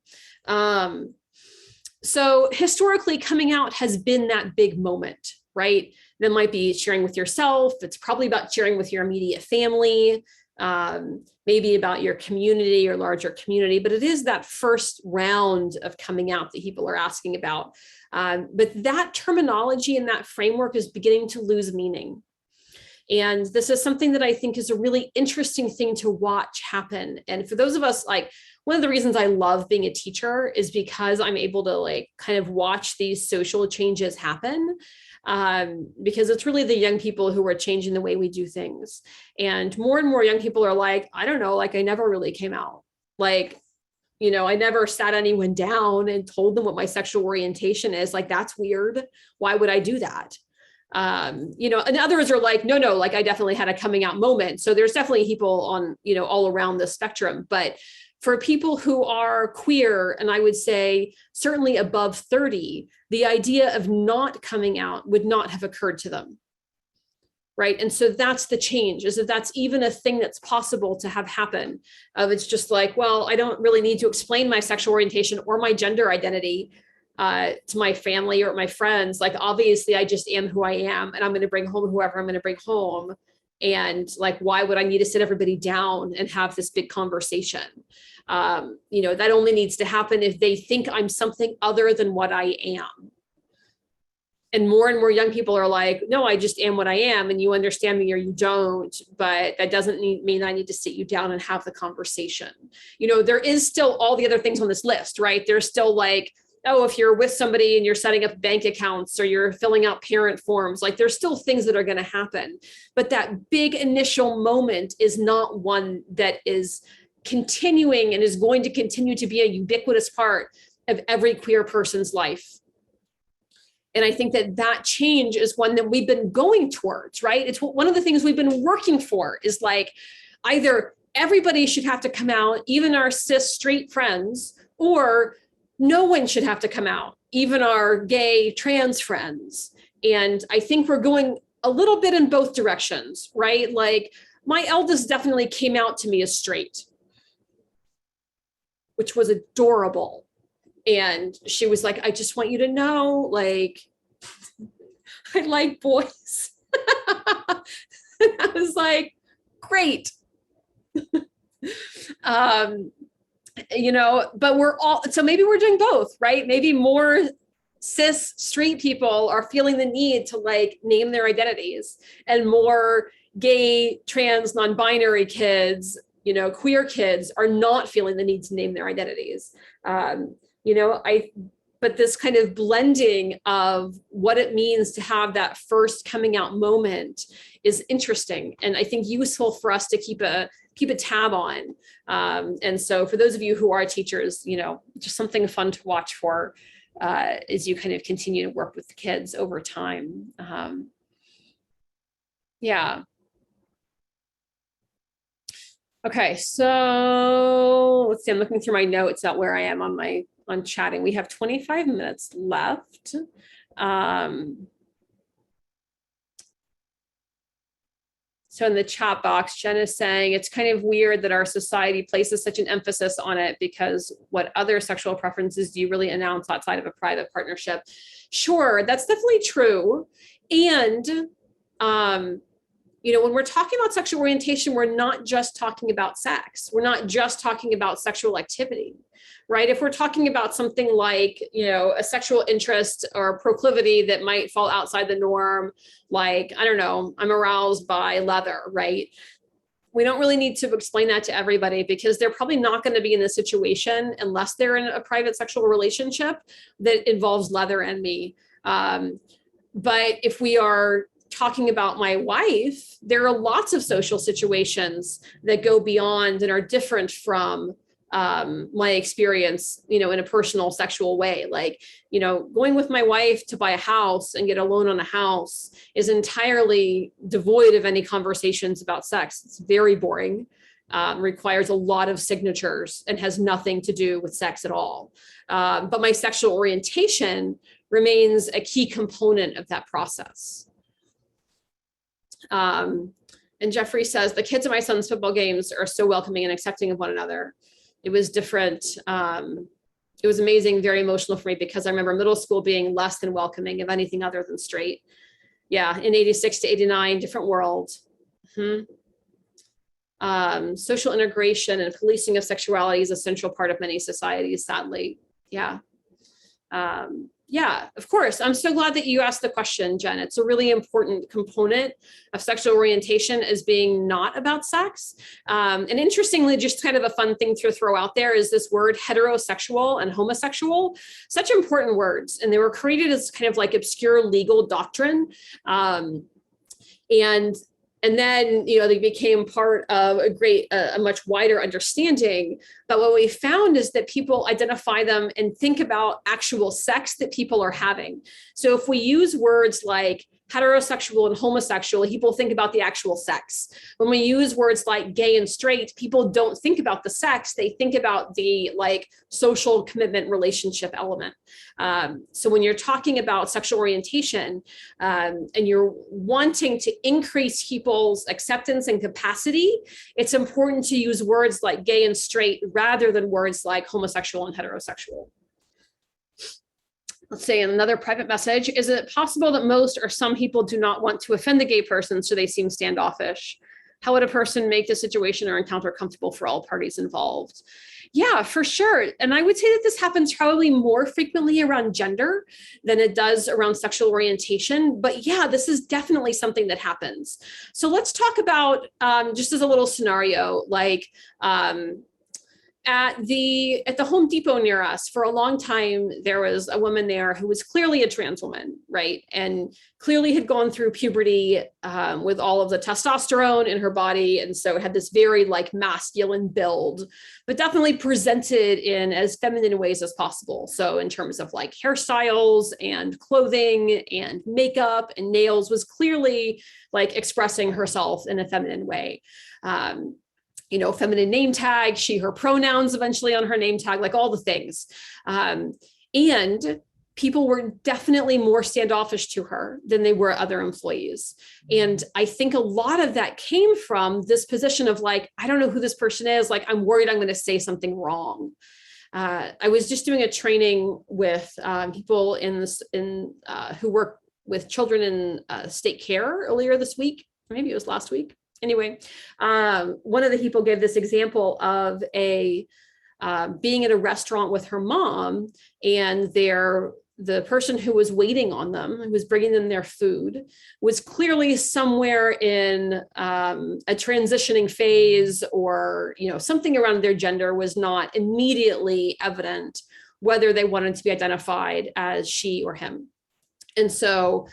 So historically, coming out has been that big moment, right? That might be sharing with yourself. It's probably about sharing with your immediate family, maybe about your community or larger community, but it is that first round of coming out that people are asking about. But that terminology and that framework is beginning to lose meaning. And this is something that I think is a really interesting thing to watch happen. And for those of us, like, one of the reasons I love being a teacher is because I'm able to kind of watch these social changes happen. Because it's really the young people who are changing the way we do things. And more young people are like, I don't know, I never really came out. I never sat anyone down and told them what my sexual orientation is. That's weird. Why would I do that? And others are like, no, I definitely had a coming out moment. So there's definitely people on, all around the spectrum. But for people who are queer, and I would say certainly above 30, the idea of not coming out would not have occurred to them. Right. And so that's the change, is that that's even a thing that's possible to have happen. It's just like, well, I don't really need to explain my sexual orientation or my gender identity to my family or my friends. Obviously, I just am who I am, and I'm going to bring home whoever I'm going to bring home. And why would I need to sit everybody down and have this big conversation? That only needs to happen if they think I'm something other than what I am. And more young people are like, no, I just am what I am, and you understand me or you don't, but that doesn't mean I need to sit you down and have the conversation. There is still all the other things on this list, right? There's still oh, if you're with somebody and you're setting up bank accounts or you're filling out parent forms, there's still things that are going to happen. But that big initial moment is not one that is continuing and is going to continue to be a ubiquitous part of every queer person's life. And I think that change is one that we've been going towards, right? It's one of the things we've been working for, is either everybody should have to come out, even our cis straight friends, or no one should have to come out, even our gay trans friends. And I think we're going a little bit in both directions, right? My eldest definitely came out to me as straight. which was adorable. And she was like, I just want you to know, like, I like boys. And I was like, great. You know, but we're all, so maybe we're doing both, right? Maybe more cis straight people are feeling the need to like name their identities, and more gay, trans, non-binary kids, you know, queer kids are not feeling the need to name their identities. You know, but this kind of blending of what it means to have that first coming out moment is interesting, and I think useful for us to keep a tab on. And so for those of you who are teachers, you know, just something fun to watch for as you kind of continue to work with the kids over time. Yeah. Okay, so let's see, I'm looking through my notes at where I am on chatting. We have 25 minutes left. So in the chat box, Jen is saying it's kind of weird that our society places such an emphasis on it, because what other sexual preferences do you really announce outside of a private partnership? Sure, that's definitely true. And, you know, when we're talking about sexual orientation, we're not just talking about sex. We're not just talking about sexual activity, right? If we're talking about something like, you know, a sexual interest or proclivity that might fall outside the norm, like, I don't know, I'm aroused by leather, right? We don't really need to explain that to everybody, because they're probably not going to be in a situation, unless they're in a private sexual relationship that involves leather and me. But if we are talking about my wife, there are lots of social situations that go beyond and are different from my experience, you know, in a personal sexual way. Like, you know, going with my wife to buy a house and get a loan on a house is entirely devoid of any conversations about sex. It's very boring, requires a lot of signatures, and has nothing to do with sex at all. But my sexual orientation remains a key component of that process. And Jeffrey says, the kids at my son's football games are so welcoming and accepting of one another. It was different. It was amazing, very emotional for me, because I remember middle school being less than welcoming of anything other than straight. Yeah, in 86 to 89, different world. Social integration and policing of sexuality is a central part of many societies, sadly. Yeah. Yeah, of course. I'm so glad that you asked the question, Jen. It's a really important component of sexual orientation, as being not about sex. And interestingly, just kind of a fun thing to throw out there is this word heterosexual and homosexual, such important words. And they were created as kind of like obscure legal doctrine. And then, you know, they became part of a much wider understanding. But what we found is that people identify them and think about actual sex that people are having. So if we use words like heterosexual and homosexual, people think about the actual sex. When we use words like gay and straight, people don't think about the sex. They think about the like social commitment relationship element. So when you're talking about sexual orientation and you're wanting to increase people's acceptance and capacity, it's important to use words like gay and straight rather than words like homosexual and heterosexual. Let's say in another private message, is it possible that most or some people do not want to offend the gay person, so they seem standoffish? How would a person make the situation or encounter comfortable for all parties involved? Yeah, for sure. And I would say that this happens probably more frequently around gender than it does around sexual orientation. But yeah, this is definitely something that happens. So let's talk about, just as a little scenario, like, at the Home Depot near us, for a long time, there was a woman there who was clearly a trans woman, right? And clearly had gone through puberty with all of the testosterone in her body. And so it had this very like masculine build, but definitely presented in as feminine ways as possible. So in terms of like hairstyles and clothing and makeup and nails, was clearly like expressing herself in a feminine way. You know, feminine name tag, she, her pronouns eventually on her name tag, like all the things. And people were definitely more standoffish to her than they were other employees. And I think a lot of that came from this position of like, I don't know who this person is. Like, I'm worried I'm going to say something wrong. I was just doing a training with people who work with children in state care earlier this week. Maybe it was last week. Anyway, one of the people gave this example of being at a restaurant with her mom, and the person who was waiting on them, who was bringing them their food, was clearly somewhere in a transitioning phase, or something around their gender was not immediately evident whether they wanted to be identified as she or him. And so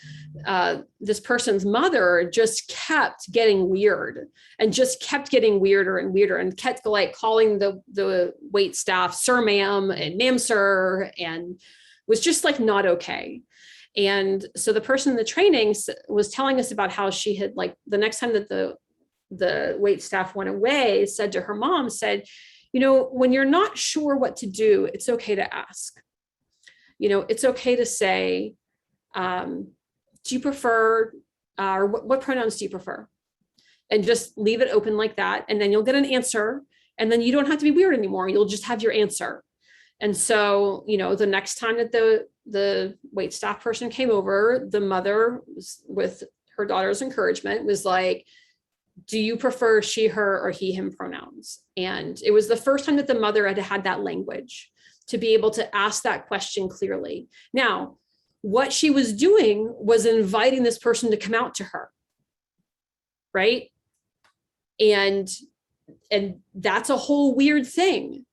this person's mother just kept getting weird, and just kept getting weirder and weirder, and kept like calling the wait staff sir, ma'am, and ma'am, sir, and was just like not okay. And so the person in the training was telling us about how she had, like, the next time that the wait staff went away, said to her mom, said, when you're not sure what to do, it's okay to ask. It's okay to say, do you prefer, or what pronouns do you prefer? And just leave it open like that. And then you'll get an answer. And then you don't have to be weird anymore. You'll just have your answer. And so, the next time that the wait staff person came over, the mother, with her daughter's encouragement, was like, do you prefer she, her, or he, him pronouns? And it was the first time that the mother had that language to be able to ask that question clearly. Now, what she was doing was inviting this person to come out to her, right? And that's a whole weird thing.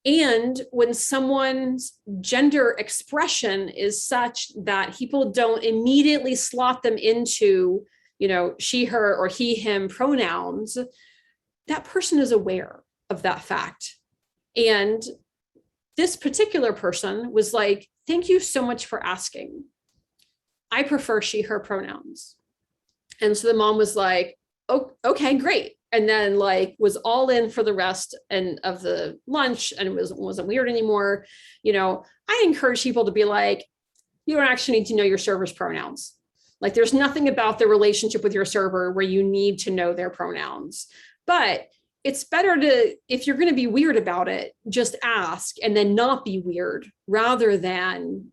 And when someone's gender expression is such that people don't immediately slot them into, she, her, or he, him pronouns, that person is aware of that fact. And this particular person was like, thank you so much for asking. I prefer she, her pronouns. And so the mom was like, oh, okay, great. And then was all in for the rest of the lunch, and it wasn't weird anymore. I encourage people to be like, you don't actually need to know your server's pronouns. Like, there's nothing about the relationship with your server where you need to know their pronouns. But it's better to, if you're going to be weird about it, just ask and then not be weird, rather than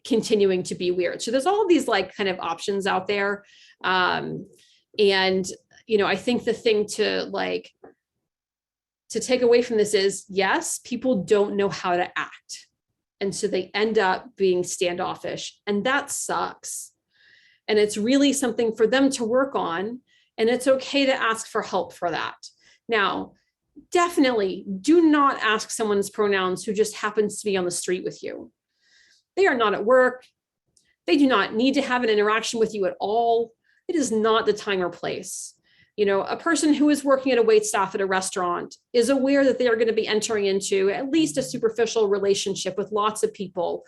continuing to be weird. So there's all these kind of options out there. And I think the thing to take away from this is, yes, people don't know how to act. And so they end up being standoffish, and that sucks. And it's really something for them to work on. And it's okay to ask for help for that. Now, definitely do not ask someone's pronouns who just happens to be on the street with you. They are not at work. They do not need to have an interaction with you at all. It is not the time or place. A person who is working at a waitstaff at a restaurant is aware that they are going to be entering into at least a superficial relationship with lots of people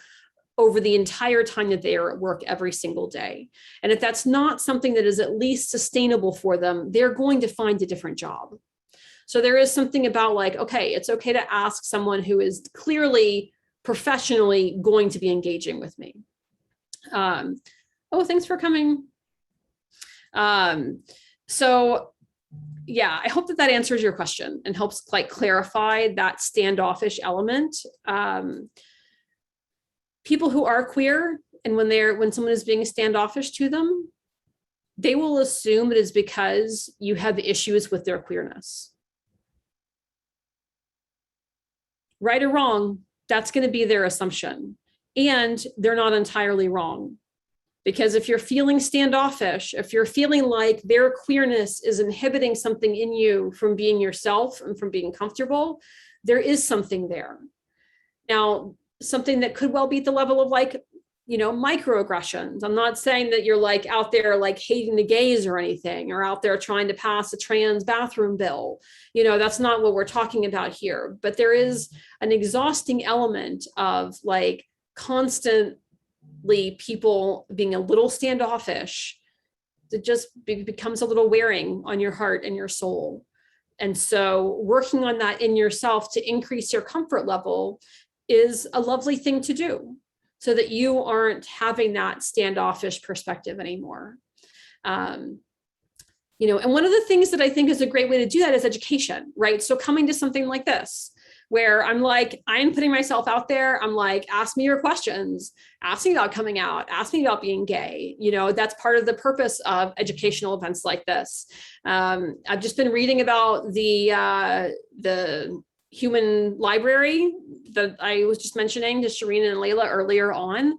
over the entire time that they are at work every single day. And if that's not something that is at least sustainable for them, they're going to find a different job. So there is something about okay, it's okay to ask someone who is clearly professionally going to be engaging with me. Oh, thanks for coming. So yeah, I hope that answers your question and helps clarify that standoffish element. People who are queer, and when someone is being standoffish to them, they will assume it is because you have issues with their queerness. Right or wrong, that's going to be their assumption. And they're not entirely wrong. Because if you're feeling standoffish, if you're feeling like their queerness is inhibiting something in you from being yourself and from being comfortable, there is something there. Now, something that could well be at the level of microaggressions. I'm not saying that you're out there hating the gays or anything, or out there trying to pass a trans bathroom bill. That's not what we're talking about here. But there is an exhausting element of constantly people being a little standoffish that just becomes a little wearing on your heart and your soul. And so working on that in yourself to increase your comfort level is a lovely thing to do, so that you aren't having that standoffish perspective anymore. And one of the things that I think is a great way to do that is education, right? So coming to something like this, where I'm like, I'm putting myself out there. I'm like, ask me your questions, ask me about coming out, ask me about being gay. You know, that's part of the purpose of educational events like this. I've just been reading about the human library that I was just mentioning to Shireen and Layla earlier on.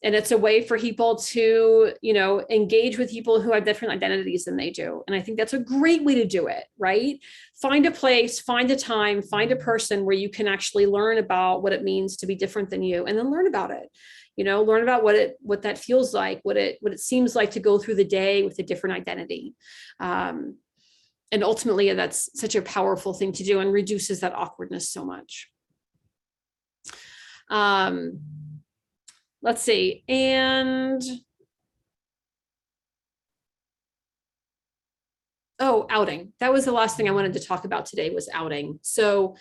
And it's a way for people to, you know, engage with people who have different identities than they do. And I think that's a great way to do it, right? Find a place, find a time, find a person where you can actually learn about what it means to be different than you, and then learn about it. You know, learn about what that feels like, what it seems like to go through the day with a different identity. And ultimately, that's such a powerful thing to do and reduces that awkwardness so much. Let's see, and oh, outing. That was the last thing I wanted to talk about today, was outing. So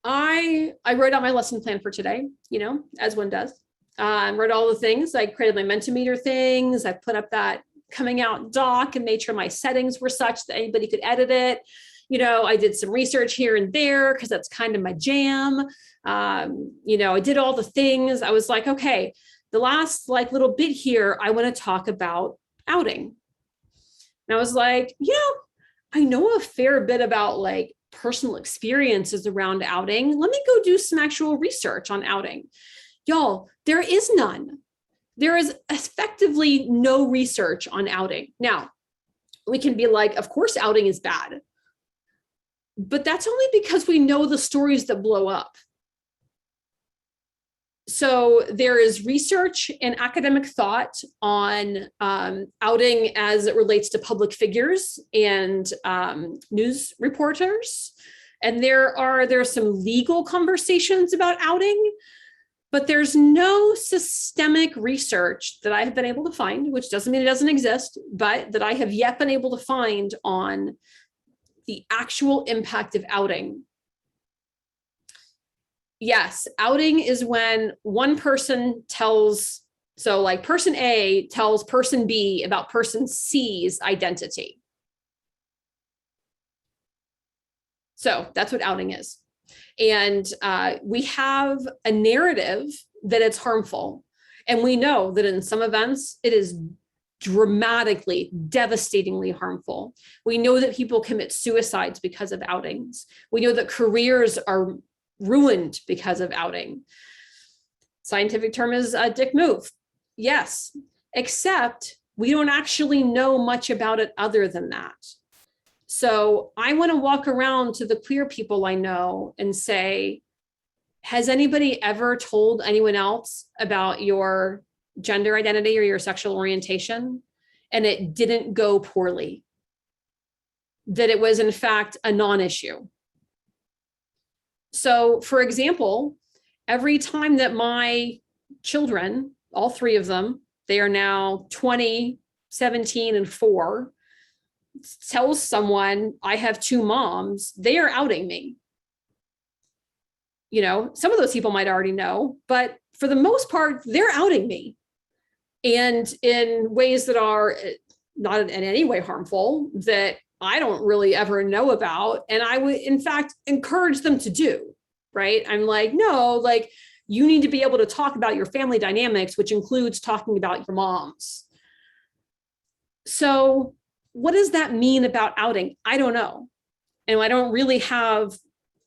I wrote out my lesson plan for today, you know, as one does. Wrote all the things. I created my Mentimeter things. I put up that coming out doc and made sure my settings were such that anybody could edit it. You know, I did some research here and there because that's kind of my jam. You know, I did all the things. I was like, okay, the last like little bit here, I want to talk about outing. And I was like, you know, I know a fair bit about like personal experiences around outing. Let me go do some actual research on outing. Y'all, there is none. There is effectively no research on outing. Now, we can be like, of course, outing is bad. But that's only because we know the stories that blow up. So there is research and academic thought on outing as it relates to public figures and news reporters. And there's some legal conversations about outing, but there's no systemic research that I have been able to find, which doesn't mean it doesn't exist, but that I have yet been able to find on the actual impact of outing. Yes, outing is when one person tells, so like person A tells person B about person C's identity. So that's what outing is. And we have a narrative that it's harmful. And we know that in some events, it is dramatically, devastatingly harmful. We know that people commit suicides because of outings. We know that careers are ruined because of outing. Scientific term is a dick move. Yes, except we don't actually know much about it other than that. So I want to walk around to the queer people I know and say, has anybody ever told anyone else about your gender identity or your sexual orientation, and it didn't go poorly? That it was in fact a non-issue. So for example, every time that my children, all three of them, they are now 20, 17, and 4, tells someone I have 2 moms, they are outing me. You know, some of those people might already know, but for the most part, they're outing me. And in ways that are not in any way harmful, that I don't really ever know about. And I would, in fact, encourage them to do, right? I'm like, no, like, you need to be able to talk about your family dynamics, which includes talking about your moms. So what does that mean about outing? I don't know. And I don't really have,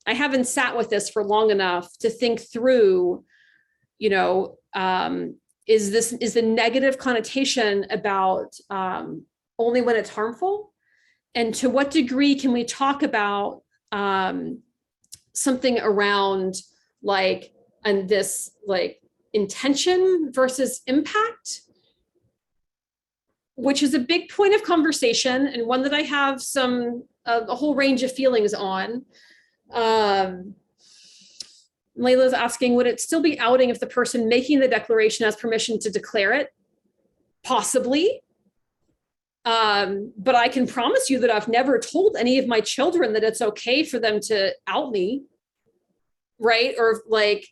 I haven't sat with this for long enough to think through, you know, is the negative connotation about only when it's harmful? And to what degree can we talk about something around like, and this like intention versus impact, which is a big point of conversation and one that I have a whole range of feelings on. Layla's asking, would it still be outing if the person making the declaration has permission to declare it? Possibly. But I can promise you that I've never told any of my children that it's okay for them to out me, right? Or like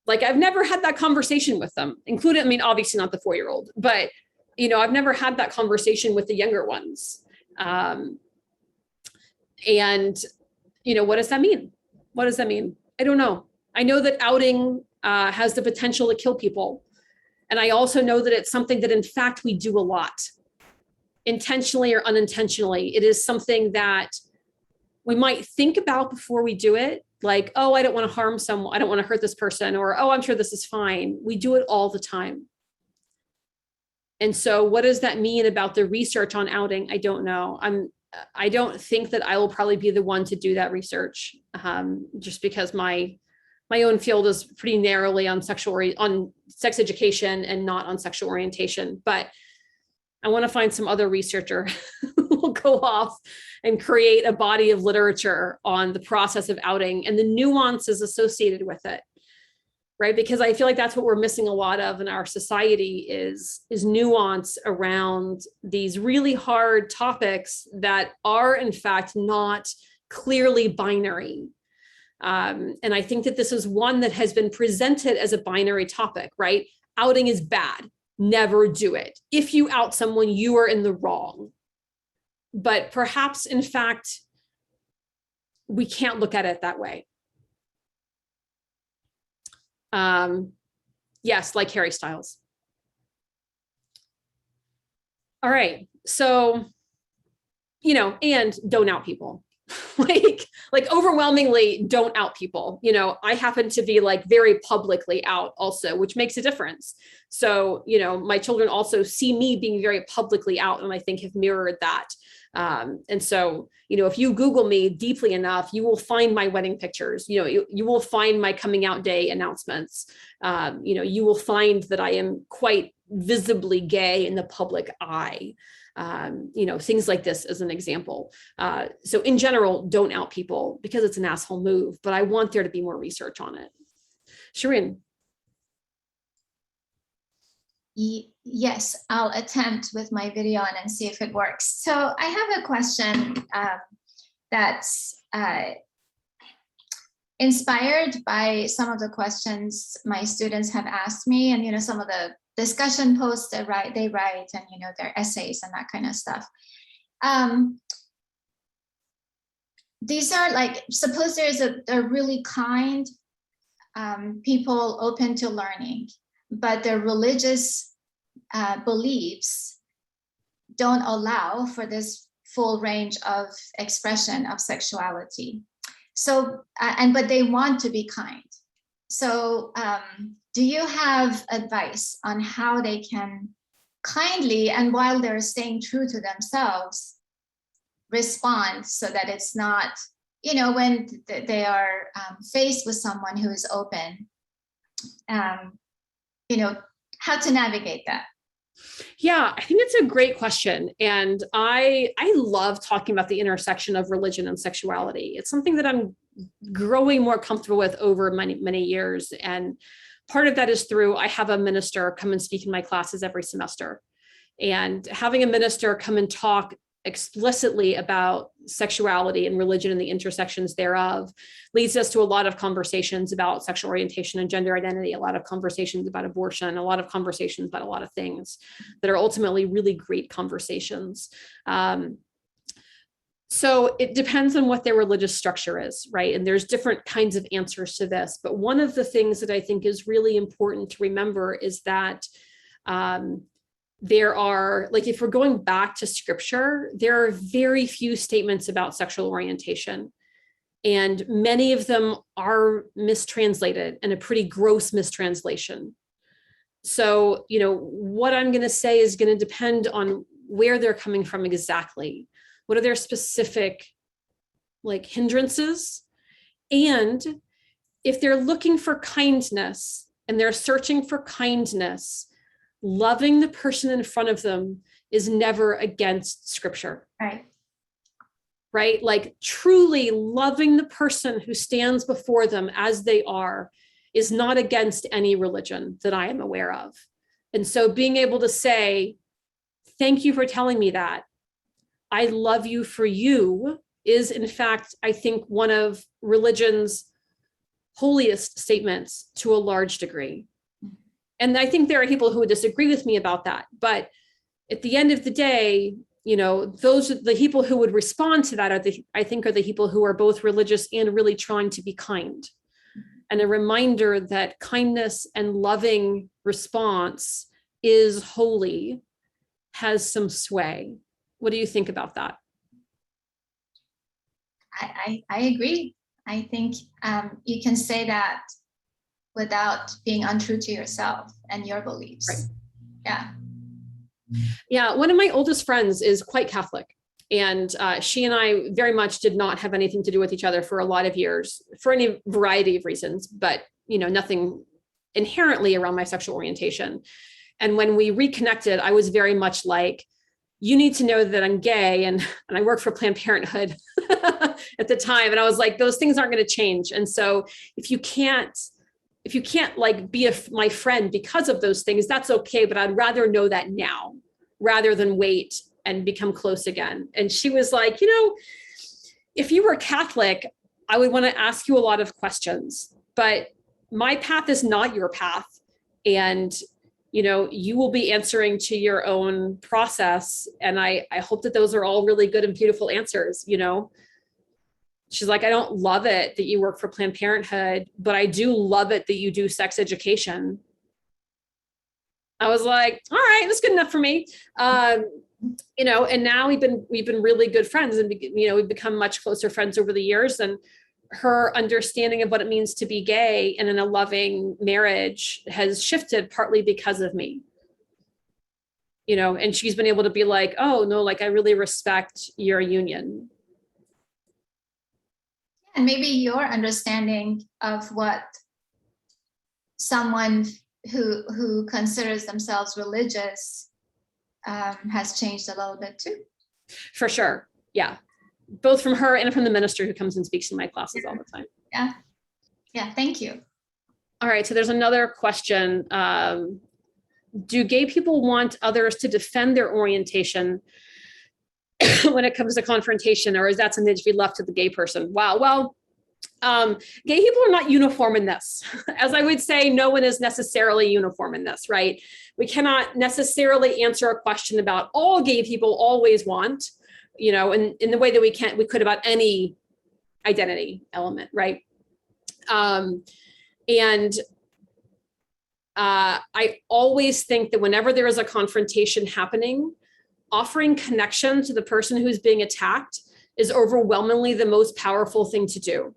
I've never had that conversation with them, including, I mean, obviously not the 4-year-old, but you know, I've never had that conversation with the younger ones. And, what does that mean? What does that mean? I don't know. I know that outing has the potential to kill people. And I also know that it's something that in fact we do a lot, intentionally or unintentionally. It is something that we might think about before we do it. Like, oh, I don't want to harm someone. I don't want to hurt this person, or, oh, I'm sure this is fine. We do it all the time. And so what does that mean about the research on outing? I don't know. I don't think that I will probably be the one to do that research, just because my own field is pretty narrowly on on sex education and not on sexual orientation. But I want to find some other researcher who will go off and create a body of literature on the process of outing and the nuances associated with it, right? Because I feel like that's what we're missing a lot of in our society is nuance around these really hard topics that are in fact not clearly binary. And I think that this is one that has been presented as a binary topic, right? Outing is bad. Never do it. If you out someone, you are in the wrong. But perhaps, in fact, we can't look at it that way. Yes, like Harry Styles. All right. So, and don't out people. like overwhelmingly don't out people. I happen to be like very publicly out also, which makes a difference. So, my children also see me being very publicly out, and I think have mirrored that. And so, if you Google me deeply enough, you will find my wedding pictures, you will find my coming out day announcements. You will find that I am quite visibly gay in the public eye. Things like this as an example. So in general, don't out people because it's an asshole move, but I want there to be more research on it. Shireen. Yes, I'll attempt with my video on and see if it works. So I have a question that's inspired by some of the questions my students have asked me, and some of the discussion posts they write, and their essays and that kind of stuff. These are like, suppose there's a really kind people open to learning, but their religious beliefs don't allow for this full range of expression of sexuality. So, but they want to be kind. So do you have advice on how they can kindly, and while they're staying true to themselves, respond so that it's not, when they are faced with someone who is open, how to navigate that? Yeah, I think it's a great question. And I love talking about the intersection of religion and sexuality. It's something that I'm growing more comfortable with over many, many years. And part of that is through, I have a minister come and speak in my classes every semester. And having a minister come and talk explicitly about sexuality and religion and the intersections thereof leads us to a lot of conversations about sexual orientation and gender identity, a lot of conversations about abortion, a lot of conversations about a lot of things that are ultimately really great conversations. So it depends on what their religious structure is, right? And there's different kinds of answers to this. But one of the things that I think is really important to remember is that there are, like, if we're going back to scripture, there are very few statements about sexual orientation. And many of them are mistranslated, and a pretty gross mistranslation. So, what I'm going to say is going to depend on where they're coming from exactly. What are their specific, hindrances? And if they're looking for kindness and they're searching for kindness, loving the person in front of them is never against scripture. Right? Like truly loving the person who stands before them as they are is not against any religion that I am aware of. And so being able to say, thank you for telling me that, I love you for you, is in fact, I think, one of religion's holiest statements to a large degree. And I think there are people who would disagree with me about that. But at the end of the day, those the people who would respond to that I think are the people who are both religious and really trying to be kind. And a reminder that kindness and loving response is holy, has some sway. What do you think about that? I agree. I think you can say that without being untrue to yourself and your beliefs. Right. Yeah. Yeah, one of my oldest friends is quite Catholic, and she and I very much did not have anything to do with each other for a lot of years for any variety of reasons, but nothing inherently around my sexual orientation. And when we reconnected, I was very much like, you need to know that I'm gay, and I worked for Planned Parenthood at the time, and I was like, those things aren't going to change. And so if you can't like be my friend because of those things, that's okay. But I'd rather know that now rather than wait and become close again. And she was like, if you were Catholic, I would want to ask you a lot of questions, but my path is not your path. And, you will be answering to your own process. And I hope that those are all really good and beautiful answers, She's like, I don't love it that you work for Planned Parenthood, but I do love it that you do sex education. I was like, all right, that's good enough for me. And now we've been really good friends, and we've become much closer friends over the years. And her understanding of what it means to be gay and in a loving marriage has shifted partly because of me. And she's been able to be like, oh no, like I really respect your union. And maybe your understanding of what someone who considers themselves religious has changed a little bit too. For sure. Yeah. Both from her and from the minister who comes and speaks in my classes all the time. Yeah. Yeah. Thank you. All right. So there's another question. Do gay people want others to defend their orientation when it comes to confrontation, or is that something that should be left to the gay person? Wow. Well, gay people are not uniform in this. As I would say, no one is necessarily uniform in this, right? We cannot necessarily answer a question about all gay people always want, in the way that we could about any identity element, right? I always think that whenever there is a confrontation happening, offering connection to the person who's being attacked is overwhelmingly the most powerful thing to do.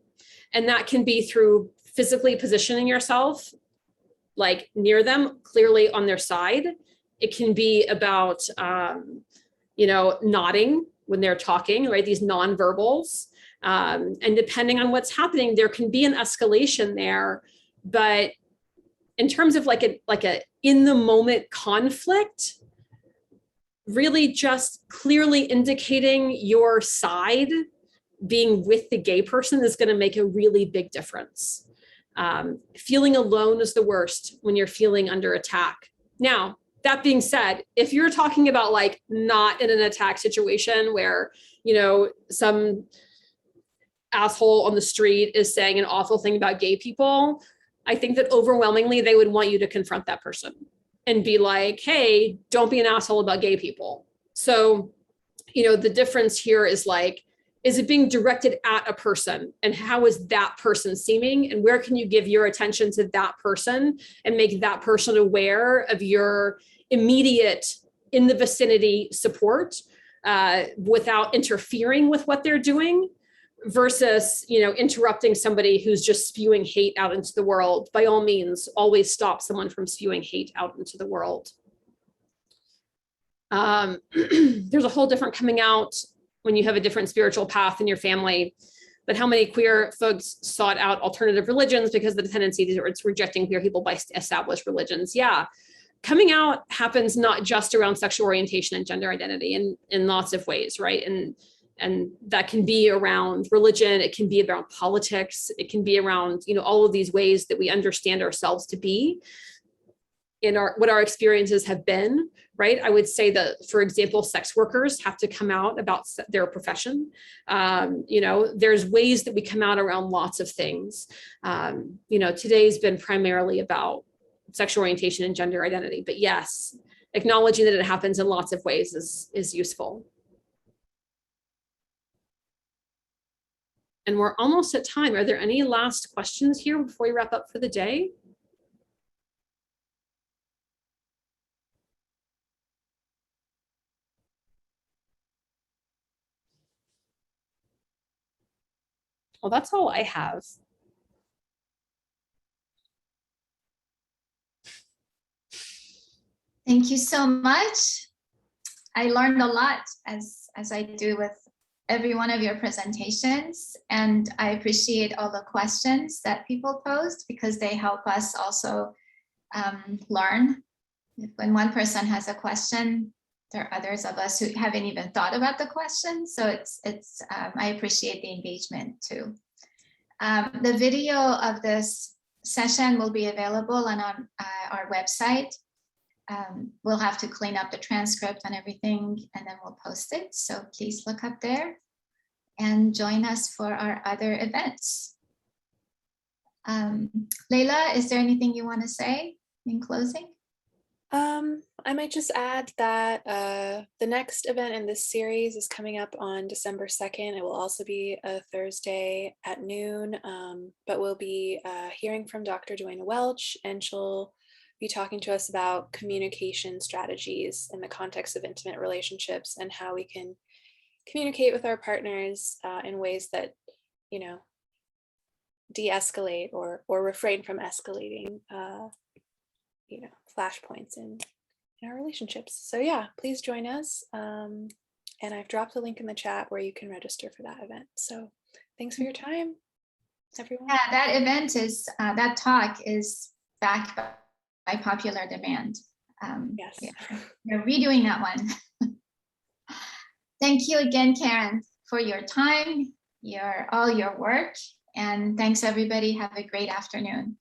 And that can be through physically positioning yourself like near them, clearly on their side. It can be about, nodding when they're talking, right? These nonverbals. And depending on what's happening, there can be an escalation there. But in terms of like a in the moment conflict, really just clearly indicating your side, being with the gay person is going to make a really big difference. Feeling alone is the worst when you're feeling under attack. Now, that being said, if you're talking about like not in an attack situation where, some asshole on the street is saying an awful thing about gay people, I think that overwhelmingly they would want you to confront that person and be like, hey, don't be an asshole about gay people. So, the difference here is like, is it being directed at a person, and how is that person seeming, and where can you give your attention to that person and make that person aware of your immediate in the vicinity support without interfering with what they're doing, versus, interrupting somebody who's just spewing hate out into the world. By all means, always stop someone from spewing hate out into the world. There's a whole different coming out when you have a different spiritual path in your family, but how many queer folks sought out alternative religions because the tendency towards rejecting queer people by established religions. Yeah. Coming out happens not just around sexual orientation and gender identity in lots of ways, right? And that can be around religion, it can be around politics, it can be around, all of these ways that we understand ourselves to be in what our experiences have been, right? I would say that, for example, sex workers have to come out about their profession. There's ways that we come out around lots of things. Today's been primarily about sexual orientation and gender identity, but yes, acknowledging that it happens in lots of ways is useful. And we're almost at time. Are there any last questions here before we wrap up for the day? Well, that's all I have. Thank you so much. I learned a lot as I do with every one of your presentations, and I appreciate all the questions that people posed because they help us also learn. When one person has a question, there are others of us who haven't even thought about the question. So I appreciate the engagement too. The video of this session will be available on our website. We'll have to clean up the transcript and everything, and then we'll post it. So please look up there and join us for our other events. Layla, is there anything you want to say in closing? I might just add that the next event in this series is coming up on December 2nd. It will also be a Thursday at noon, but we'll be hearing from Dr. Duana Welch, and she'll be talking to us about communication strategies in the context of intimate relationships and how we can communicate with our partners in ways that, you know, de-escalate or refrain from escalating, you know, flashpoints in our relationships. So yeah, please join us. And I've dropped a link in the chat where you can register for that event. So thanks for your time, everyone. Yeah, that event is, that talk is backed by popular demand. Yes. Yeah, we're redoing that one. Thank you again, Karen, for your time, all your work, and thanks everybody. Have a great afternoon.